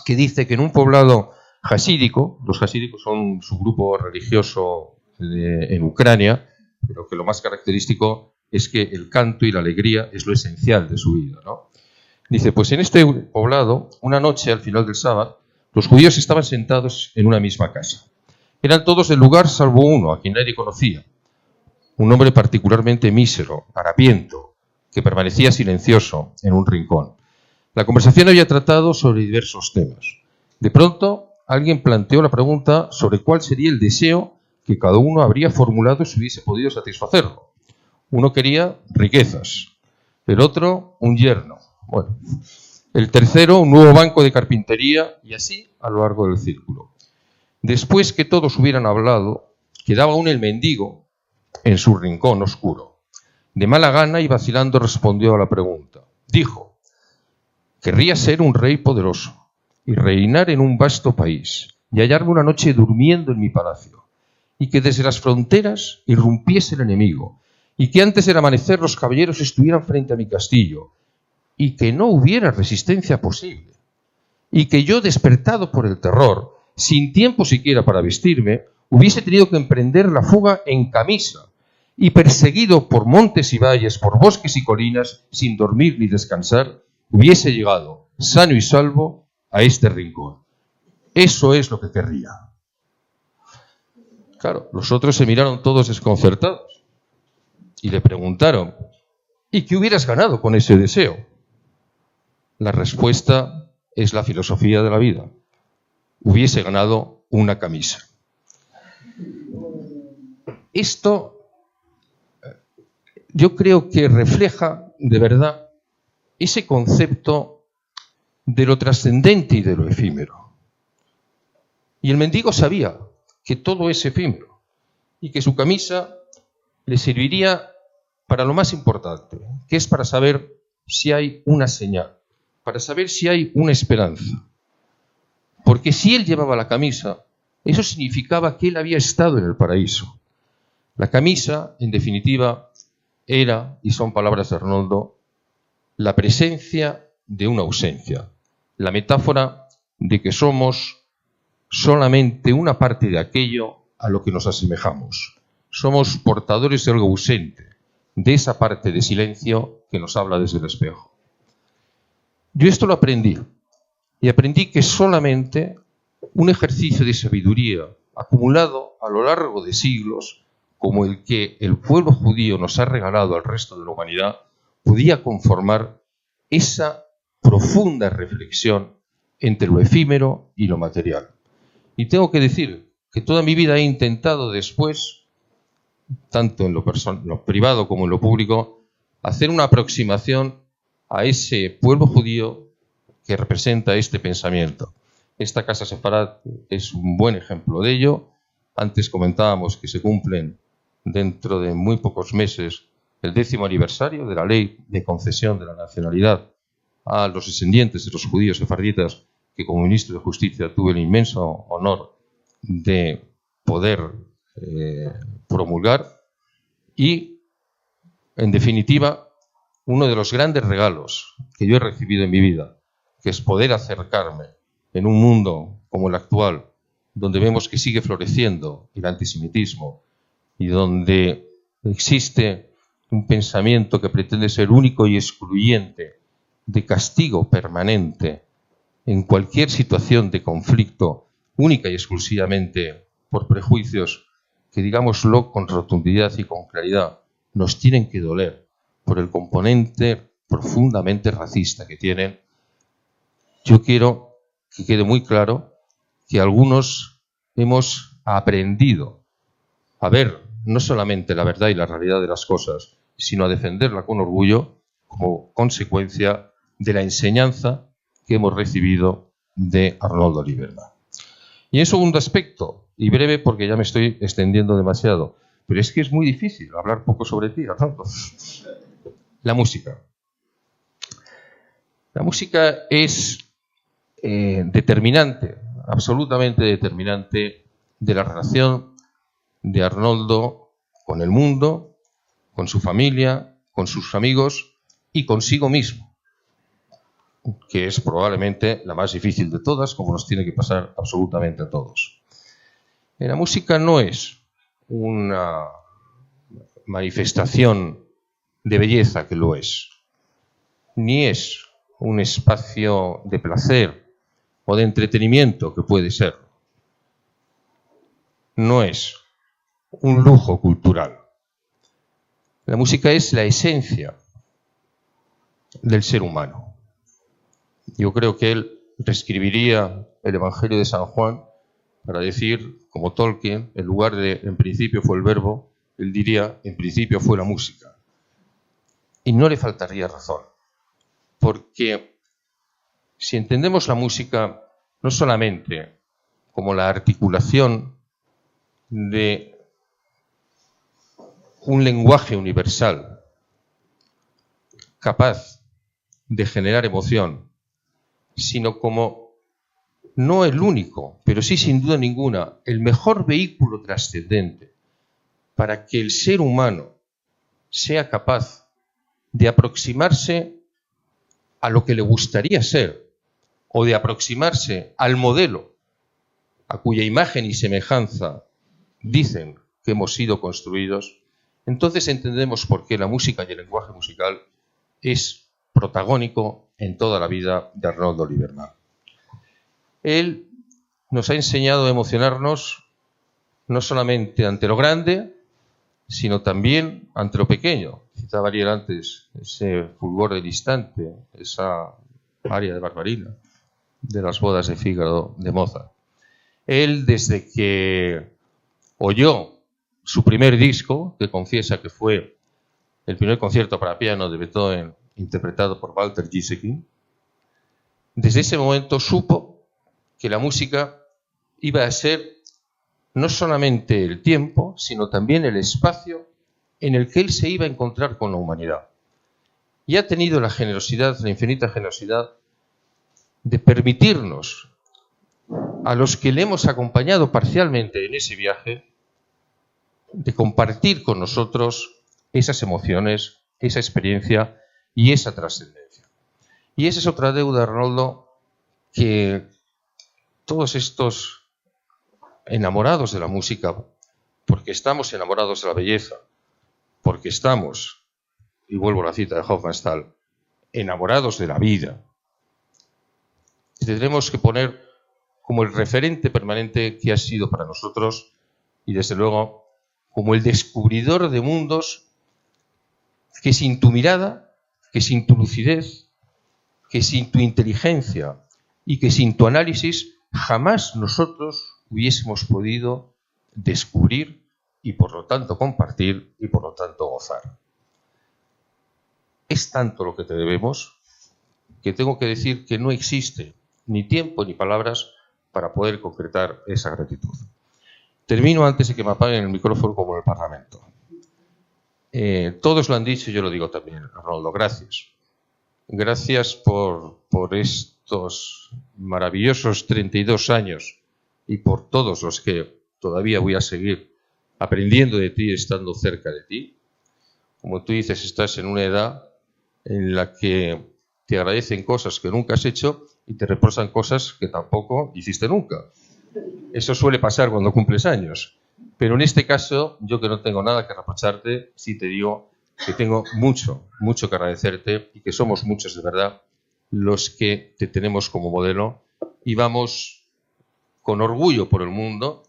que dice que en un poblado hasídico, los hasídicos son su grupo religioso en Ucrania, pero que lo más característico es que el canto y la alegría es lo esencial de su vida, ¿no? Dice, pues en este poblado, una noche al final del sábado, los judíos estaban sentados en una misma casa. Eran todos del lugar salvo uno, a quien nadie conocía. Un hombre particularmente mísero, harapiento, que permanecía silencioso en un rincón. La conversación había tratado sobre diversos temas. De pronto, alguien planteó la pregunta sobre cuál sería el deseo que cada uno habría formulado si hubiese podido satisfacerlo. Uno quería riquezas, el otro un yerno, bueno, el tercero un nuevo banco de carpintería, y así a lo largo del círculo. Después que todos hubieran hablado, quedaba aún el mendigo en su rincón oscuro. De mala gana y vacilando respondió a la pregunta. Dijo: querría ser un rey poderoso y reinar en un vasto país y hallarme una noche durmiendo en mi palacio, y que desde las fronteras irrumpiese el enemigo, y que antes del amanecer los caballeros estuvieran frente a mi castillo, y que no hubiera resistencia posible, y que yo, despertado por el terror, sin tiempo siquiera para vestirme, hubiese tenido que emprender la fuga en camisa, y perseguido por montes y valles, por bosques y colinas, sin dormir ni descansar, hubiese llegado, sano y salvo, a este rincón. Eso es lo que querría. Claro, los otros se miraron todos desconcertados y le preguntaron: ¿y qué hubieras ganado con ese deseo? La respuesta es la filosofía de la vida. Hubiese ganado una camisa. Esto yo creo que refleja de verdad ese concepto de lo trascendente y de lo efímero. Y el mendigo sabía que todo es efímero y que su camisa le serviría para lo más importante, que es para saber si hay una señal, para saber si hay una esperanza. Porque si él llevaba la camisa, eso significaba que él había estado en el paraíso. La camisa, en definitiva, era, y son palabras de Arnoldo, la presencia de una ausencia, la metáfora de que somos solamente una parte de aquello a lo que nos asemejamos. Somos portadores de algo ausente, de esa parte de silencio que nos habla desde el espejo. Yo esto lo aprendí, y aprendí que solamente un ejercicio de sabiduría acumulado a lo largo de siglos, como el que el pueblo judío nos ha regalado al resto de la humanidad, podía conformar esa profunda reflexión entre lo efímero y lo material. Y tengo que decir que toda mi vida he intentado después, tanto en lo privado como en lo público, hacer una aproximación a ese pueblo judío que representa este pensamiento. Esta Casa Sefarad es un buen ejemplo de ello. Antes comentábamos que se cumplen dentro de muy pocos meses el 10º aniversario de la ley de concesión de la nacionalidad a los descendientes de los judíos sefarditas, que como ministro de Justicia tuve el inmenso honor de poder promulgar. Y, en definitiva, uno de los grandes regalos que yo he recibido en mi vida, que es poder acercarme en un mundo como el actual, donde vemos que sigue floreciendo el antisemitismo y donde existe un pensamiento que pretende ser único y excluyente, de castigo permanente en cualquier situación de conflicto, única y exclusivamente por prejuicios que, digámoslo con rotundidad y con claridad, nos tienen que doler por el componente profundamente racista que tienen. Yo quiero que quede muy claro que algunos hemos aprendido a ver no solamente la verdad y la realidad de las cosas, sino a defenderla con orgullo como consecuencia de la enseñanza que hemos recibido de Arnoldo Oliverna. Y en segundo aspecto, y breve porque ya me estoy extendiendo demasiado, pero es que es muy difícil hablar poco sobre ti, Arnoldo. La música. La música es determinante, absolutamente determinante de la relación de Arnoldo con el mundo, con su familia, con sus amigos y consigo mismo, que es probablemente la más difícil de todas, como nos tiene que pasar absolutamente a todos. La música no es una manifestación de belleza, que lo es, ni es un espacio de placer o de entretenimiento, que puede ser. No es un lujo cultural. La música es la esencia del ser humano. Yo creo que él reescribiría el Evangelio de San Juan para decir, como Tolkien, en lugar de en principio fue el verbo, él diría en principio fue la música. Y no le faltaría razón, porque si entendemos la música no solamente como la articulación de un lenguaje universal capaz de generar emoción, sino como no el único, pero sí sin duda ninguna, el mejor vehículo trascendente para que el ser humano sea capaz de aproximarse a lo que le gustaría ser o de aproximarse al modelo a cuya imagen y semejanza dicen que hemos sido construidos, entonces entendemos por qué la música y el lenguaje musical es protagónico en toda la vida de Arnoldo Oliverna. Él nos ha enseñado a emocionarnos no solamente ante lo grande, sino también ante lo pequeño. Citaba Ariel antes ese fulgor del instante, esa aria de Barbarina, de las bodas de Fígaro de Mozart. Él, desde que oyó su primer disco, que confiesa que fue el primer concierto para piano de Beethoven, interpretado por Walter Gieseking, desde ese momento supo que la música iba a ser no solamente el tiempo, sino también el espacio en el que él se iba a encontrar con la humanidad. Y ha tenido la generosidad, la infinita generosidad, de permitirnos, a los que le hemos acompañado parcialmente en ese viaje, de compartir con nosotros esas emociones, esa experiencia y esa trascendencia. Y esa es otra deuda, Arnoldo, que todos estos enamorados de la música, porque estamos enamorados de la belleza, porque estamos, y vuelvo a la cita de Hofmannsthal, enamorados de la vida, tendremos que poner como el referente permanente que ha sido para nosotros y desde luego como el descubridor de mundos que sin tu mirada, que sin tu lucidez, que sin tu inteligencia y que sin tu análisis jamás nosotros hubiésemos podido descubrir y por lo tanto compartir y por lo tanto gozar. Es tanto lo que te debemos que tengo que decir que no existe ni tiempo ni palabras para poder concretar esa gratitud. Termino antes de que me apaguen el micrófono como en el Parlamento. Todos lo han dicho y yo lo digo también, Arnoldo, gracias. Gracias por estos maravillosos 32 años y por todos los que todavía voy a seguir aprendiendo de ti, estando cerca de ti. Como tú dices, estás en una edad en la que te agradecen cosas que nunca has hecho y te reprosan cosas que tampoco hiciste nunca. Eso suele pasar cuando cumples años. Pero en este caso, yo que no tengo nada que reprocharte, sí te digo que tengo mucho, mucho que agradecerte y que somos muchos de verdad los que te tenemos como modelo y vamos con orgullo por el mundo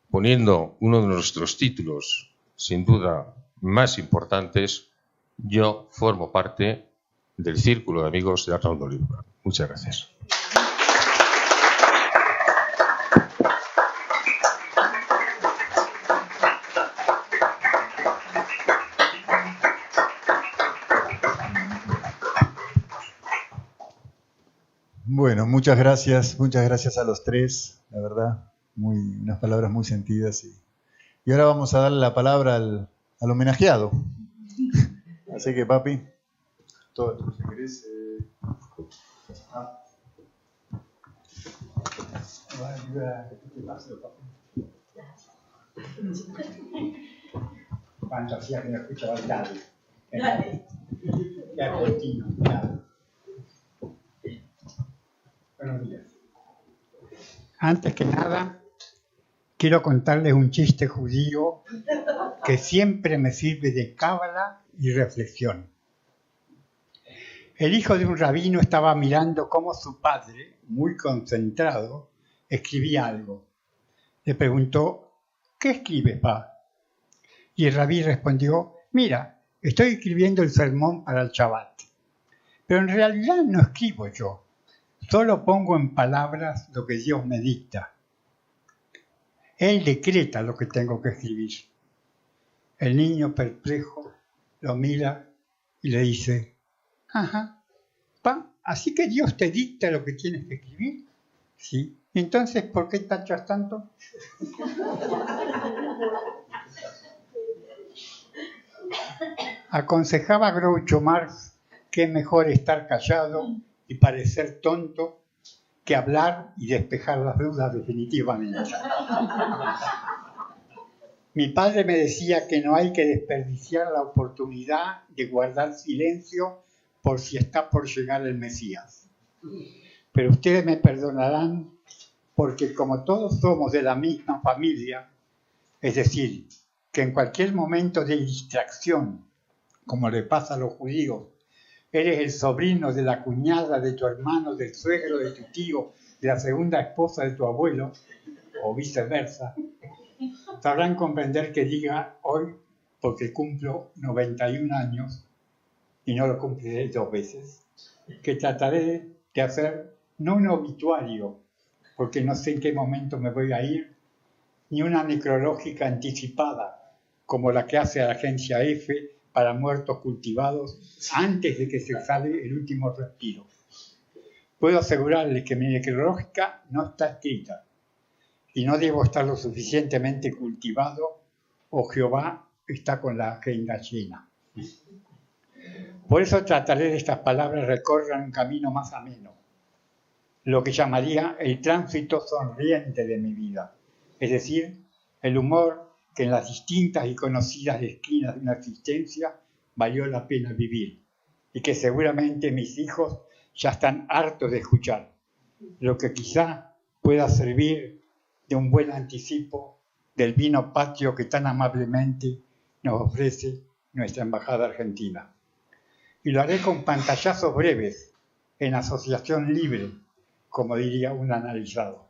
poniendo uno de nuestros títulos, sin duda, más importantes. Yo formo parte del círculo de amigos de Arnoldo Libra. Muchas gracias. Bueno, muchas gracias a los tres, la verdad, unas palabras muy sentidas. Y ahora vamos a darle la palabra al homenajeado. Así que, papi, todo tú, si querés. Cuando hacía que me escuchaba el radio. Ya continuo, ya. Buenos días. Antes que nada, quiero contarles un chiste judío que siempre me sirve de cábala y reflexión. El hijo de un rabino estaba mirando cómo su padre, muy concentrado, escribía algo. Le preguntó, ¿qué escribes, pa? Y el rabí respondió, mira, estoy escribiendo el sermón para el Shabbat. Pero en realidad no escribo yo, solo pongo en palabras lo que Dios me dicta. Él decreta lo que tengo que escribir. El niño perplejo lo mira y le dice, ajá, pa, ¿así que Dios te dicta lo que tienes que escribir? Sí. Entonces, ¿por qué tachas tanto? Aconsejaba Groucho Marx que es mejor estar callado y parecer tonto que hablar y despejar las dudas definitivamente. Mi padre me decía que no hay que desperdiciar la oportunidad de guardar silencio por si está por llegar el Mesías. Pero ustedes me perdonarán porque como todos somos de la misma familia, es decir, que en cualquier momento de distracción, como le pasa a los judíos, eres el sobrino de la cuñada de tu hermano, del suegro de tu tío, de la segunda esposa de tu abuelo, o viceversa, sabrán comprender que diga hoy, porque cumplo 91 años, y no lo cumpliré 2 veces, que trataré de hacer no un obituario, porque no sé en qué momento me voy a ir, ni una necrológica anticipada, como la que hace la agencia EFE para muertos cultivados antes de que se exhale el último respiro. Puedo asegurarles que mi necrológica no está escrita y no debo estar lo suficientemente cultivado o Jehová está con la agenda llena. Por eso trataré de estas palabras recorran un camino más ameno, lo que llamaría el tránsito sonriente de mi vida, es decir, el humor que en las distintas y conocidas esquinas de una existencia valió la pena vivir y que seguramente mis hijos ya están hartos de escuchar, lo que quizá pueda servir de un buen anticipo del vino patrio que tan amablemente nos ofrece nuestra Embajada Argentina. Y lo haré con pantallazos breves, en asociación libre, como diría un analizado.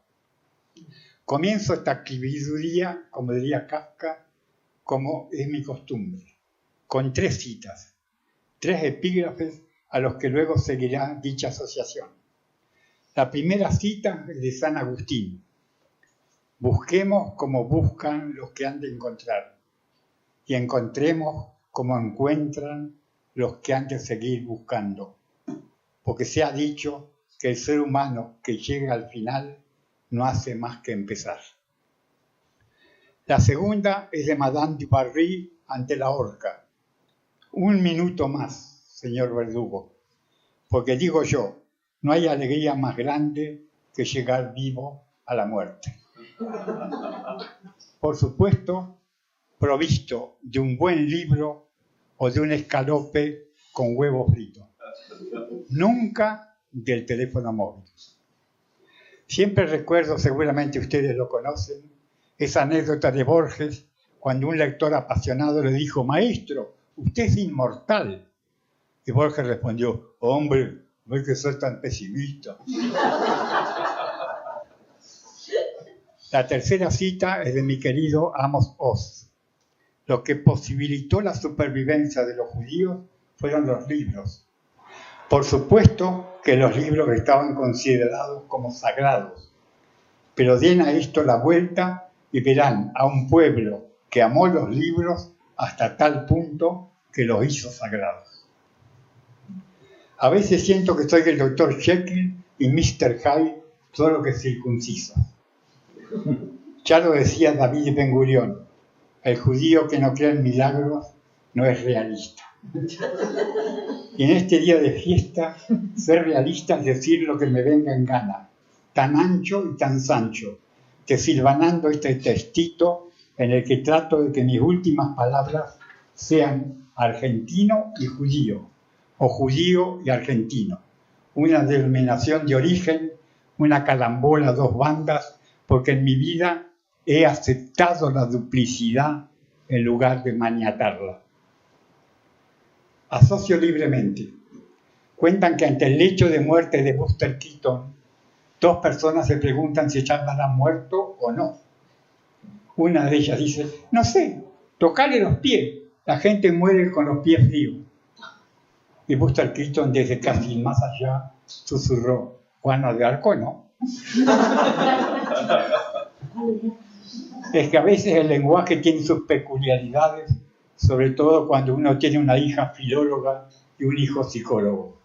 Comienzo esta actividad, como diría Kafka, como es mi costumbre, con 3 citas, 3 epígrafes a los que luego seguirá dicha asociación. La primera cita es de San Agustín. Busquemos como buscan los que han de encontrar, y encontremos como encuentran los que han de seguir buscando, porque se ha dicho que el ser humano que llega al final no hace más que empezar. La segunda es de Madame du Barry ante la horca. 1 minuto más, señor verdugo, porque digo yo, no hay alegría más grande que llegar vivo a la muerte. Por supuesto, provisto de un buen libro o de un escalope con huevo frito. Nunca del teléfono móvil. Siempre recuerdo, seguramente ustedes lo conocen, esa anécdota de Borges cuando un lector apasionado le dijo: maestro, usted es inmortal. Y Borges respondió: hombre, no hay que ser tan pesimista. La tercera cita es de mi querido Amos Oz. Lo que posibilitó la supervivencia de los judíos fueron los libros. Por supuesto que los libros estaban considerados como sagrados, pero den a esto la vuelta y verán a un pueblo que amó los libros hasta tal punto que los hizo sagrados. A veces siento que soy el Dr. Jekyll y Mr. Hyde, solo que circunciso. Ya lo decía David Ben Gurión, el judío que no cree en milagros no es realista. Y en este día de fiesta, ser realista es decir lo que me venga en gana, tan ancho y tan sancho, desilvanando este textito en el que trato de que mis últimas palabras sean argentino y judío, o judío y argentino, una denominación de origen, una carambola a 2 bandas, porque en mi vida he aceptado la duplicidad en lugar de maniatarla. Asocio libremente. Cuentan que ante el hecho de muerte de Buster Keaton, 2 personas se preguntan si Charles ha muerto o no. Una de ellas dice: no sé, tocarle los pies, la gente muere con los pies fríos. Y Buster Keaton, desde casi más allá, susurró: Juana de Arco no. Es que a veces el lenguaje tiene sus peculiaridades, sobre todo cuando uno tiene una hija filóloga y un hijo psicólogo.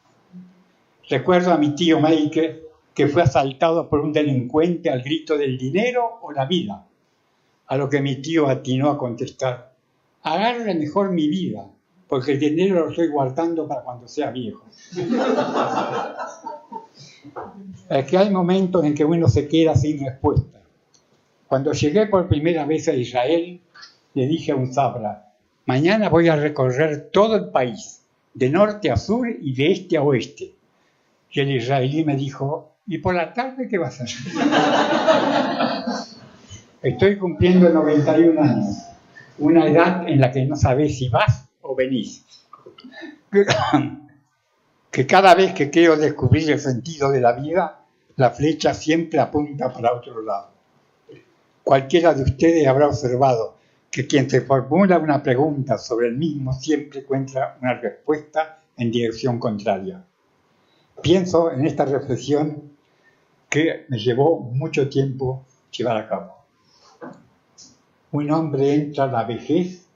Recuerdo a mi tío Meike, que fue asaltado por un delincuente al grito del dinero o la vida, a lo que mi tío atinó a contestar: agarre mejor mi vida, porque el dinero lo estoy guardando para cuando sea viejo. Es que hay momentos en que uno se queda sin respuesta. Cuando llegué por primera vez a Israel, le dije a un sabra: mañana voy a recorrer todo el país, de norte a sur y de este a oeste. Y el israelí me dijo: ¿y por la tarde qué vas a hacer? Estoy cumpliendo 91 años, una edad en la que no sabés si vas o venís. Que cada vez que quiero descubrir el sentido de la vida, la flecha siempre apunta para otro lado. Cualquiera de ustedes habrá observado que quien se formula una pregunta sobre el mismo siempre encuentra una respuesta en dirección contraria. Pienso en esta reflexión que me llevó mucho tiempo llevar a cabo. Un hombre entra a la vejez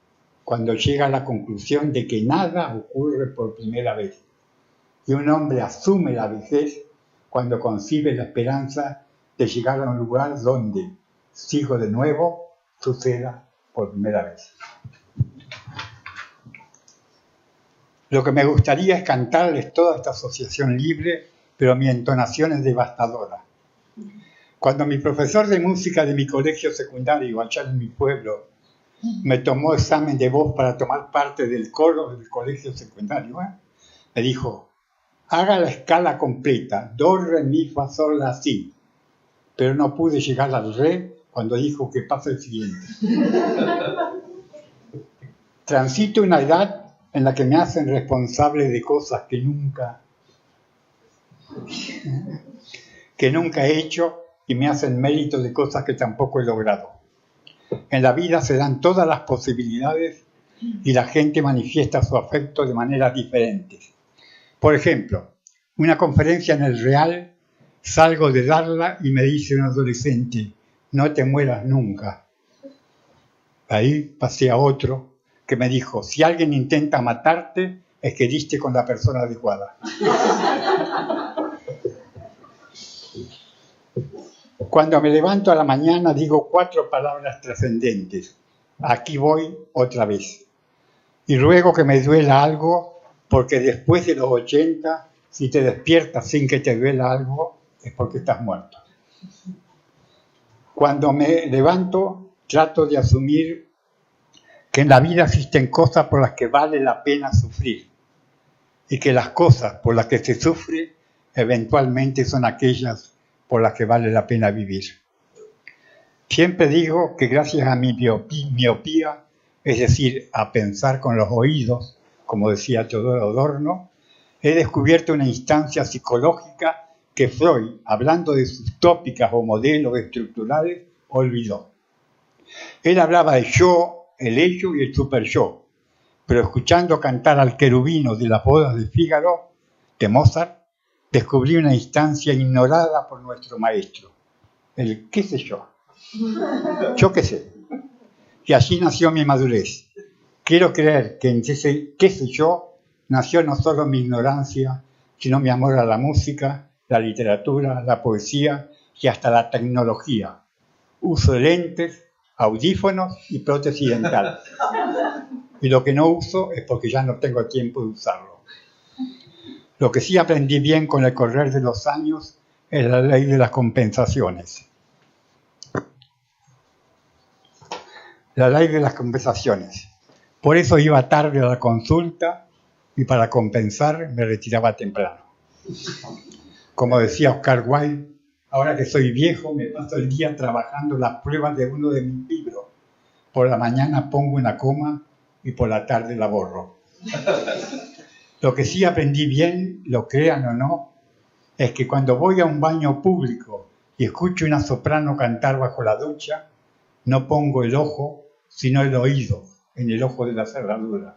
cuando llega a la conclusión de que nada ocurre por primera vez. Y un hombre asume la vejez cuando concibe la esperanza de llegar a un lugar donde, sigo de nuevo, suceda por primera vez. Lo que me gustaría es cantarles toda esta asociación libre, pero mi entonación es devastadora. Cuando mi profesor de música de mi colegio secundario, allá en mi pueblo, me tomó examen de voz para tomar parte del coro del colegio secundario, me dijo: haga la escala completa, do, re, mi, fa, sol, la, si. Pero no pude llegar al re cuando dijo que pase el siguiente. Transito una edad en la que me hacen responsable de cosas que nunca he hecho y me hacen mérito de cosas que tampoco he logrado. En la vida se dan todas las posibilidades y la gente manifiesta su afecto de maneras diferentes. Por ejemplo, una conferencia en el Real, salgo de darla y me dice un adolescente: no te mueras nunca. Ahí pasé a otro que me dijo: si alguien intenta matarte, es que diste con la persona adecuada. Cuando me levanto a la mañana digo 4 palabras trascendentes: aquí voy otra vez. Y ruego que me duela algo, porque después de los 80, si te despiertas sin que te duela algo, es porque estás muerto. Cuando me levanto, trato de asumir que en la vida existen cosas por las que vale la pena sufrir y que las cosas por las que se sufre eventualmente son aquellas por las que vale la pena vivir. Siempre digo que gracias a mi miopía, es decir, a pensar con los oídos, como decía Teodoro Adorno, he descubierto una instancia psicológica que Freud, hablando de sus tópicas o modelos estructurales, olvidó. Él hablaba de yo, el ello y el superyo, pero escuchando cantar al querubino de las bodas de Fígaro, de Mozart, descubrí una instancia ignorada por nuestro maestro, el qué sé yo. Yo qué sé. Y allí nació mi madurez. Quiero creer que en ese qué sé yo nació no solo mi ignorancia, sino mi amor a la música, la literatura, la poesía y hasta la tecnología. Uso de lentes, audífonos y prótesis dental. Y lo que no uso es porque ya no tengo tiempo de usarlo. Lo que sí aprendí bien con el correr de los años es la ley de las compensaciones. La ley de las compensaciones. Por eso iba tarde a la consulta y para compensar me retiraba temprano. Como decía Oscar Wilde, ahora que soy viejo me paso el día trabajando las pruebas de uno de mis libros. Por la mañana pongo una coma y por la tarde la borro. Lo que sí aprendí bien, lo crean o no, es que cuando voy a un baño público y escucho una soprano cantar bajo la ducha, no pongo el ojo, sino el oído en el ojo de la cerradura.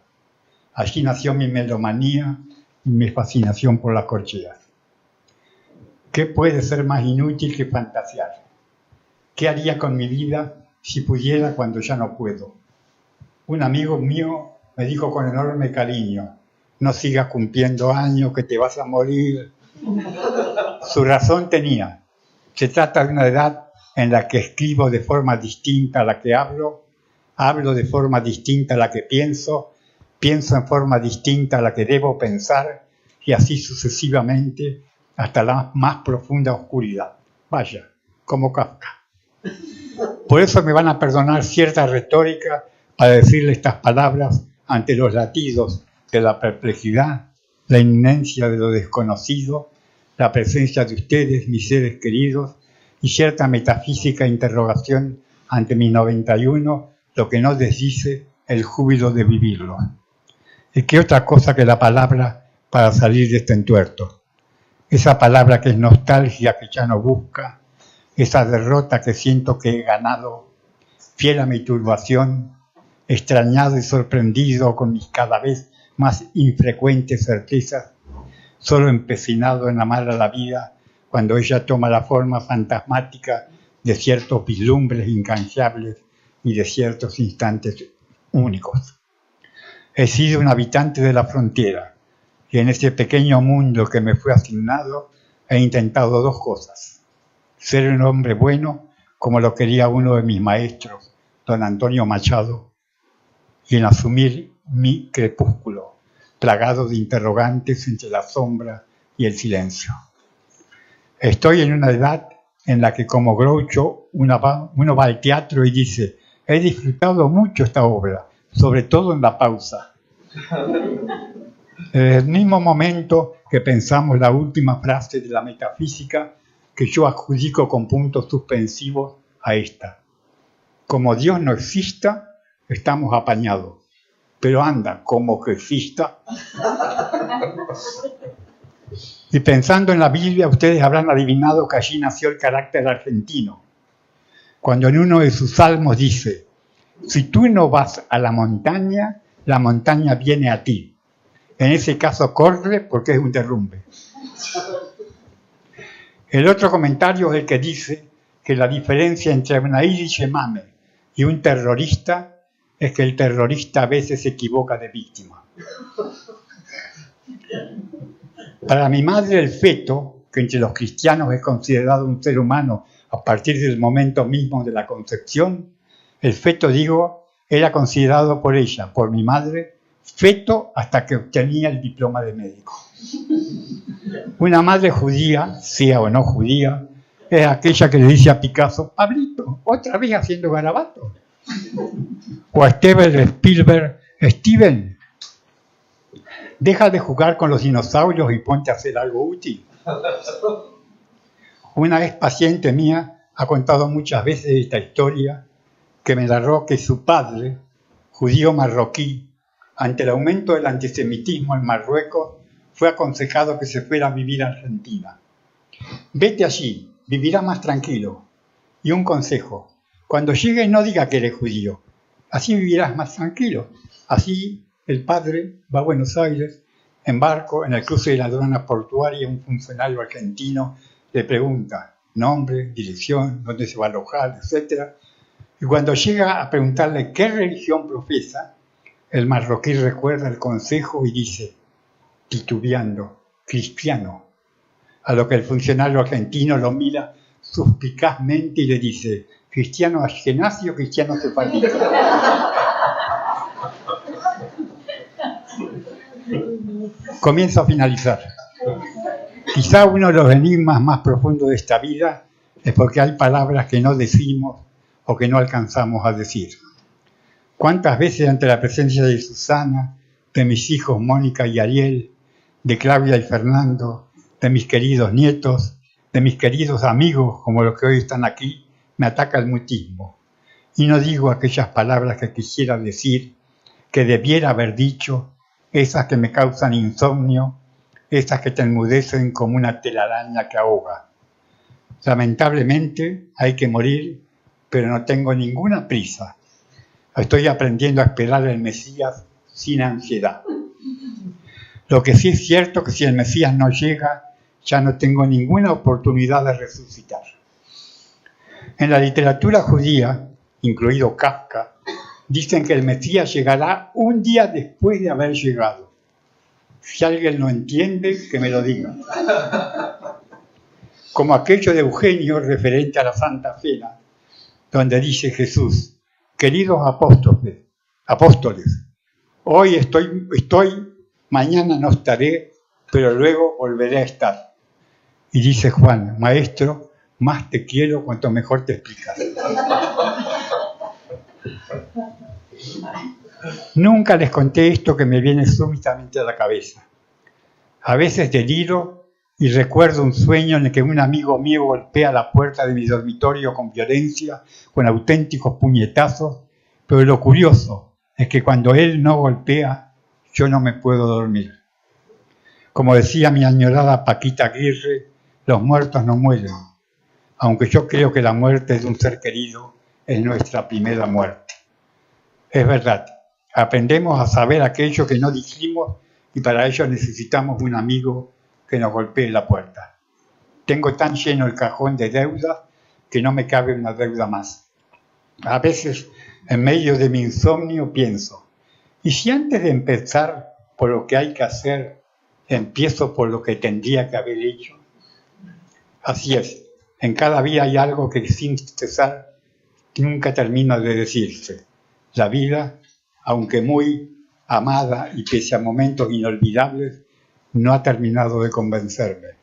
Allí nació mi melomanía y mi fascinación por las corcheas. ¿Qué puede ser más inútil que fantasear? ¿Qué haría con mi vida si pudiera cuando ya no puedo? Un amigo mío me dijo con enorme cariño: no sigas cumpliendo años, que te vas a morir. Su razón tenía. Se trata de una edad en la que escribo de forma distinta a la que hablo de forma distinta a la que pienso en forma distinta a la que debo pensar, y así sucesivamente hasta la más profunda oscuridad. Vaya, como Kafka. Por eso me van a perdonar cierta retórica para decirle estas palabras ante los latidos de la perplejidad, la inminencia de lo desconocido, la presencia de ustedes, mis seres queridos, y cierta metafísica interrogación ante mi 91, lo que no desdice el júbilo de vivirlo. ¿Y qué otra cosa que la palabra para salir de este entuerto? Esa palabra que es nostalgia, que ya no busca, esa derrota que siento que he ganado, fiel a mi turbación, extrañado y sorprendido con mis cada vez más infrecuentes certezas, solo empecinado en amar a la vida cuando ella toma la forma fantasmática de ciertos vislumbres incansables y de ciertos instantes únicos. He sido un habitante de la frontera y en ese pequeño mundo que me fue asignado he intentado dos cosas: ser un hombre bueno, como lo quería uno de mis maestros, don Antonio Machado, y en asumir mi crepúsculo, plagado de interrogantes entre la sombra y el silencio. Estoy en una edad en la que, como Groucho, uno va al teatro y dice: he disfrutado mucho esta obra, sobre todo en la pausa. En el mismo momento que pensamos la última frase de la metafísica, que yo adjudico con puntos suspensivos a esta: como Dios no exista, estamos apañados. Pero anda, como que exista. Y pensando en la Biblia, ustedes habrán adivinado que allí nació el carácter argentino. Cuando en uno de sus salmos dice: si tú no vas a la montaña viene a ti. En ese caso corre porque es un derrumbe. El otro comentario es el que dice que la diferencia entre una Irish mame y un terrorista es que el terrorista a veces se equivoca de víctima. Para mi madre, el feto, que entre los cristianos es considerado un ser humano a partir del momento mismo de la concepción, el feto, era considerado por ella, por mi madre, feto hasta que obtenía el diploma de médico. Una madre judía, sea o no judía, es aquella que le dice a Picasso: Pablito, otra vez haciendo garabato. O a Steven Spielberg: Steven, deja de jugar con los dinosaurios y ponte a hacer algo útil. Una ex paciente mía ha contado muchas veces esta historia, que me narró que su padre, judío marroquí, ante el aumento del antisemitismo en Marruecos, fue aconsejado que se fuera a vivir a Argentina. Vete allí, vivirá más tranquilo. Y un consejo: cuando llegues no diga que eres judío, así vivirás más tranquilo. Así el padre va a Buenos Aires, en barco, en el cruce de la aduana portuaria, un funcionario argentino le pregunta nombre, dirección, dónde se va a alojar, etc. Y cuando llega a preguntarle qué religión profesa, el marroquí recuerda el consejo y dice, titubeando: cristiano. A lo que el funcionario argentino lo mira suspicazmente y le dice: ¿cristiano ashkenazí o cristiano sefardita? Comienzo a finalizar. Quizá uno de los enigmas más profundos de esta vida es porque hay palabras que no decimos o que no alcanzamos a decir. ¿Cuántas veces ante la presencia de Susana, de mis hijos Mónica y Ariel, de Claudia y Fernando, de mis queridos nietos, de mis queridos amigos como los que hoy están aquí, me ataca el mutismo? Y no digo aquellas palabras que quisiera decir, que debiera haber dicho, esas que me causan insomnio, esas que te enmudecen como una telaraña que ahoga. Lamentablemente hay que morir, pero no tengo ninguna prisa. Estoy aprendiendo a esperar al Mesías sin ansiedad. Lo que sí es cierto que si el Mesías no llega, ya no tengo ninguna oportunidad de resucitar. En la literatura judía, incluido Kafka, dicen que el Mesías llegará un día después de haber llegado. Si alguien no entiende, que me lo diga. Como aquello de Eugenio referente a la Santa Cena, donde dice Jesús: queridos apóstoles, hoy estoy, mañana no estaré, pero luego volveré a estar. Y dice Juan: maestro, más te quiero cuanto mejor te explicas. Nunca les conté esto que me viene súbitamente a la cabeza. A veces deliro y recuerdo un sueño en el que un amigo mío golpea la puerta de mi dormitorio con violencia, con auténticos puñetazos, pero lo curioso es que cuando él no golpea, yo no me puedo dormir. Como decía mi añorada Paquita Aguirre, los muertos no mueren, aunque yo creo que la muerte de un ser querido es nuestra primera muerte. Es verdad, aprendemos a saber aquello que no dijimos y para ello necesitamos un amigo que nos golpee la puerta. Tengo tan lleno el cajón de deudas que no me cabe una deuda más. A veces, en medio de mi insomnio, pienso, Y si antes de empezar por lo que hay que hacer, empiezo por lo que tendría que haber hecho. Así es, en cada vida hay algo que sin cesar nunca termina de decirse. La vida, aunque muy amada y pese a momentos inolvidables, no ha terminado de convencerme.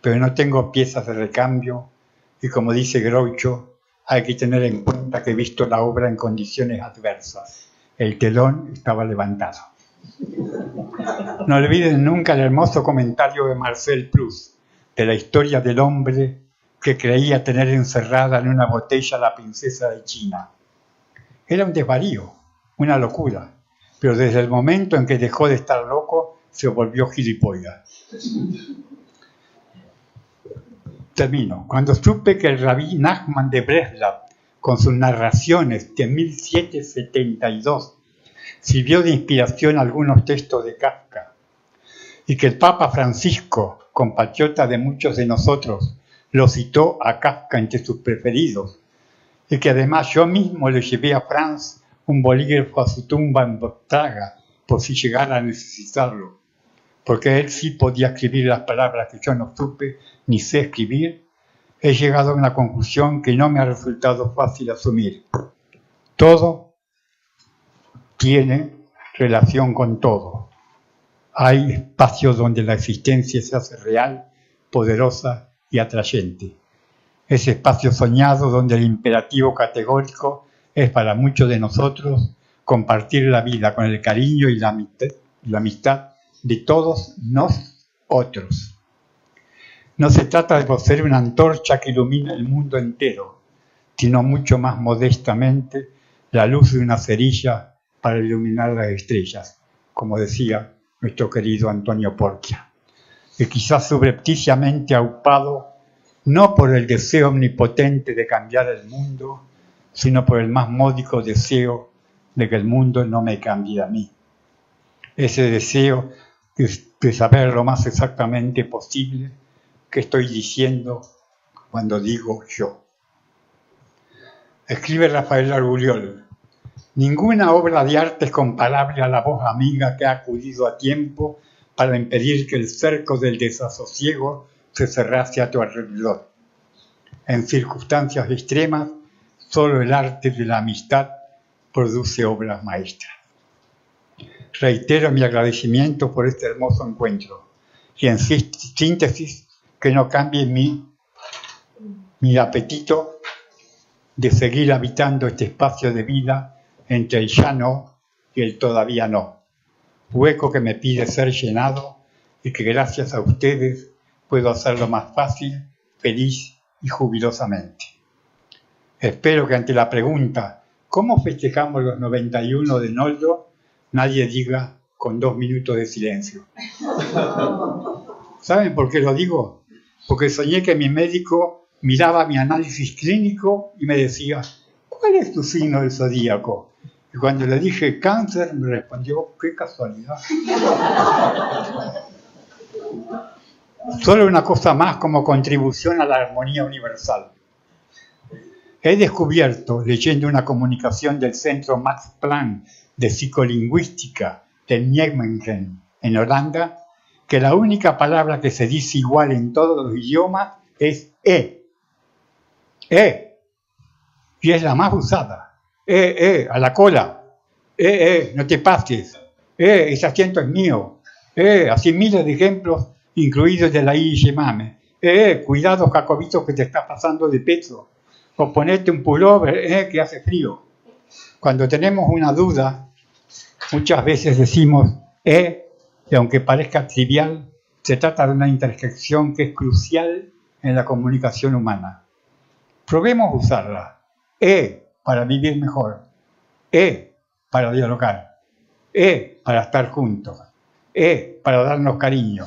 Pero no tengo piezas de recambio y, como dice Groucho, hay que tener en cuenta que he visto la obra en condiciones adversas. El telón estaba levantado. No olviden nunca el hermoso comentario de Marcel Proust de la historia del hombre que creía tener encerrada en una botella a la princesa de China. Era un desvarío, una locura, pero desde el momento en que dejó de estar loco, se volvió gilipollas. Termino. Cuando supe que el rabí Nachman de Breslav, con sus narraciones de 1772, sirvió de inspiración a algunos textos de Kafka, y que el Papa Francisco, compatriota de muchos de nosotros, lo citó a Kafka entre sus preferidos, y que además yo mismo le llevé a Franz un bolígrafo a su tumba en Praga, por si llegara a necesitarlo, porque él sí podía escribir las palabras que yo no supe ni sé escribir, he llegado a una conclusión que no me ha resultado fácil asumir. Todo tiene relación con todo. Hay espacios donde la existencia se hace real, poderosa y atrayente. Ese espacio soñado donde el imperativo categórico es para muchos de nosotros compartir la vida con el cariño y la amistad de todos nosotros. No se trata de poseer una antorcha que ilumina el mundo entero, sino mucho más modestamente la luz de una cerilla para iluminar las estrellas, como decía nuestro querido Antonio Porcia, que quizás subrepticiamente aupado no por el deseo omnipotente de cambiar el mundo, sino por el más módico deseo de que el mundo no me cambie a mí. Ese deseo de saber lo más exactamente posible qué estoy diciendo cuando digo yo. Escribe Rafael Arguriol: ninguna obra de arte es comparable a la voz amiga que ha acudido a tiempo para impedir que el cerco del desasosiego se cerrase a tu alrededor. En circunstancias extremas, solo el arte de la amistad produce obras maestras. Reitero mi agradecimiento por este hermoso encuentro y en síntesis que no cambie mi apetito de seguir habitando este espacio de vida entre el ya no y el todavía no, hueco que me pide ser llenado y que gracias a ustedes puedo hacerlo más fácil, feliz y jubilosamente. Espero que ante la pregunta ¿cómo festejamos los 91 de Noldo? Nadie diga con 2 minutos de silencio. ¿Saben por qué lo digo? Porque soñé que mi médico miraba mi análisis clínico y me decía, ¿cuál es tu signo del zodíaco? Y cuando le dije cáncer, me respondió, qué casualidad. Solo una cosa más como contribución a la armonía universal. He descubierto, leyendo una comunicación del Centro Max Planck de Psicolingüística de Nijmegen, en Holanda, que la única palabra que se dice igual en todos los idiomas es E. E. Y es la más usada. A la cola. No te pases. Ese asiento es mío. Así miles de ejemplos, incluidos de la I y Yemame. Cuidado, Jacobito, que te estás pasando de peso. O ponete un pullover, que hace frío. Cuando tenemos una duda, muchas veces decimos y aunque parezca trivial, se trata de una interjección que es crucial en la comunicación humana. Probemos usarla. Para vivir mejor. Para dialogar. Para estar juntos. Para darnos cariño.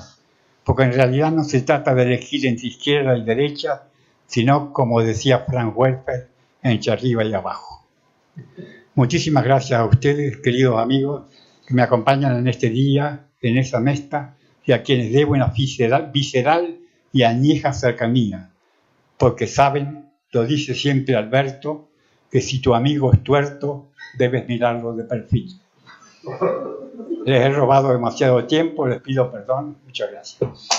Porque en realidad no se trata de elegir entre izquierda y derecha, sino, como decía Frank Welper, entre arriba y abajo. Muchísimas gracias a ustedes, queridos amigos, que me acompañan en este día, en esa mesta, y a quienes debo una visceral y añeja cercanía, porque saben, lo dice siempre Alberto, que si tu amigo es tuerto, debes mirarlo de perfil. Les he robado demasiado tiempo, les pido perdón. Muchas gracias.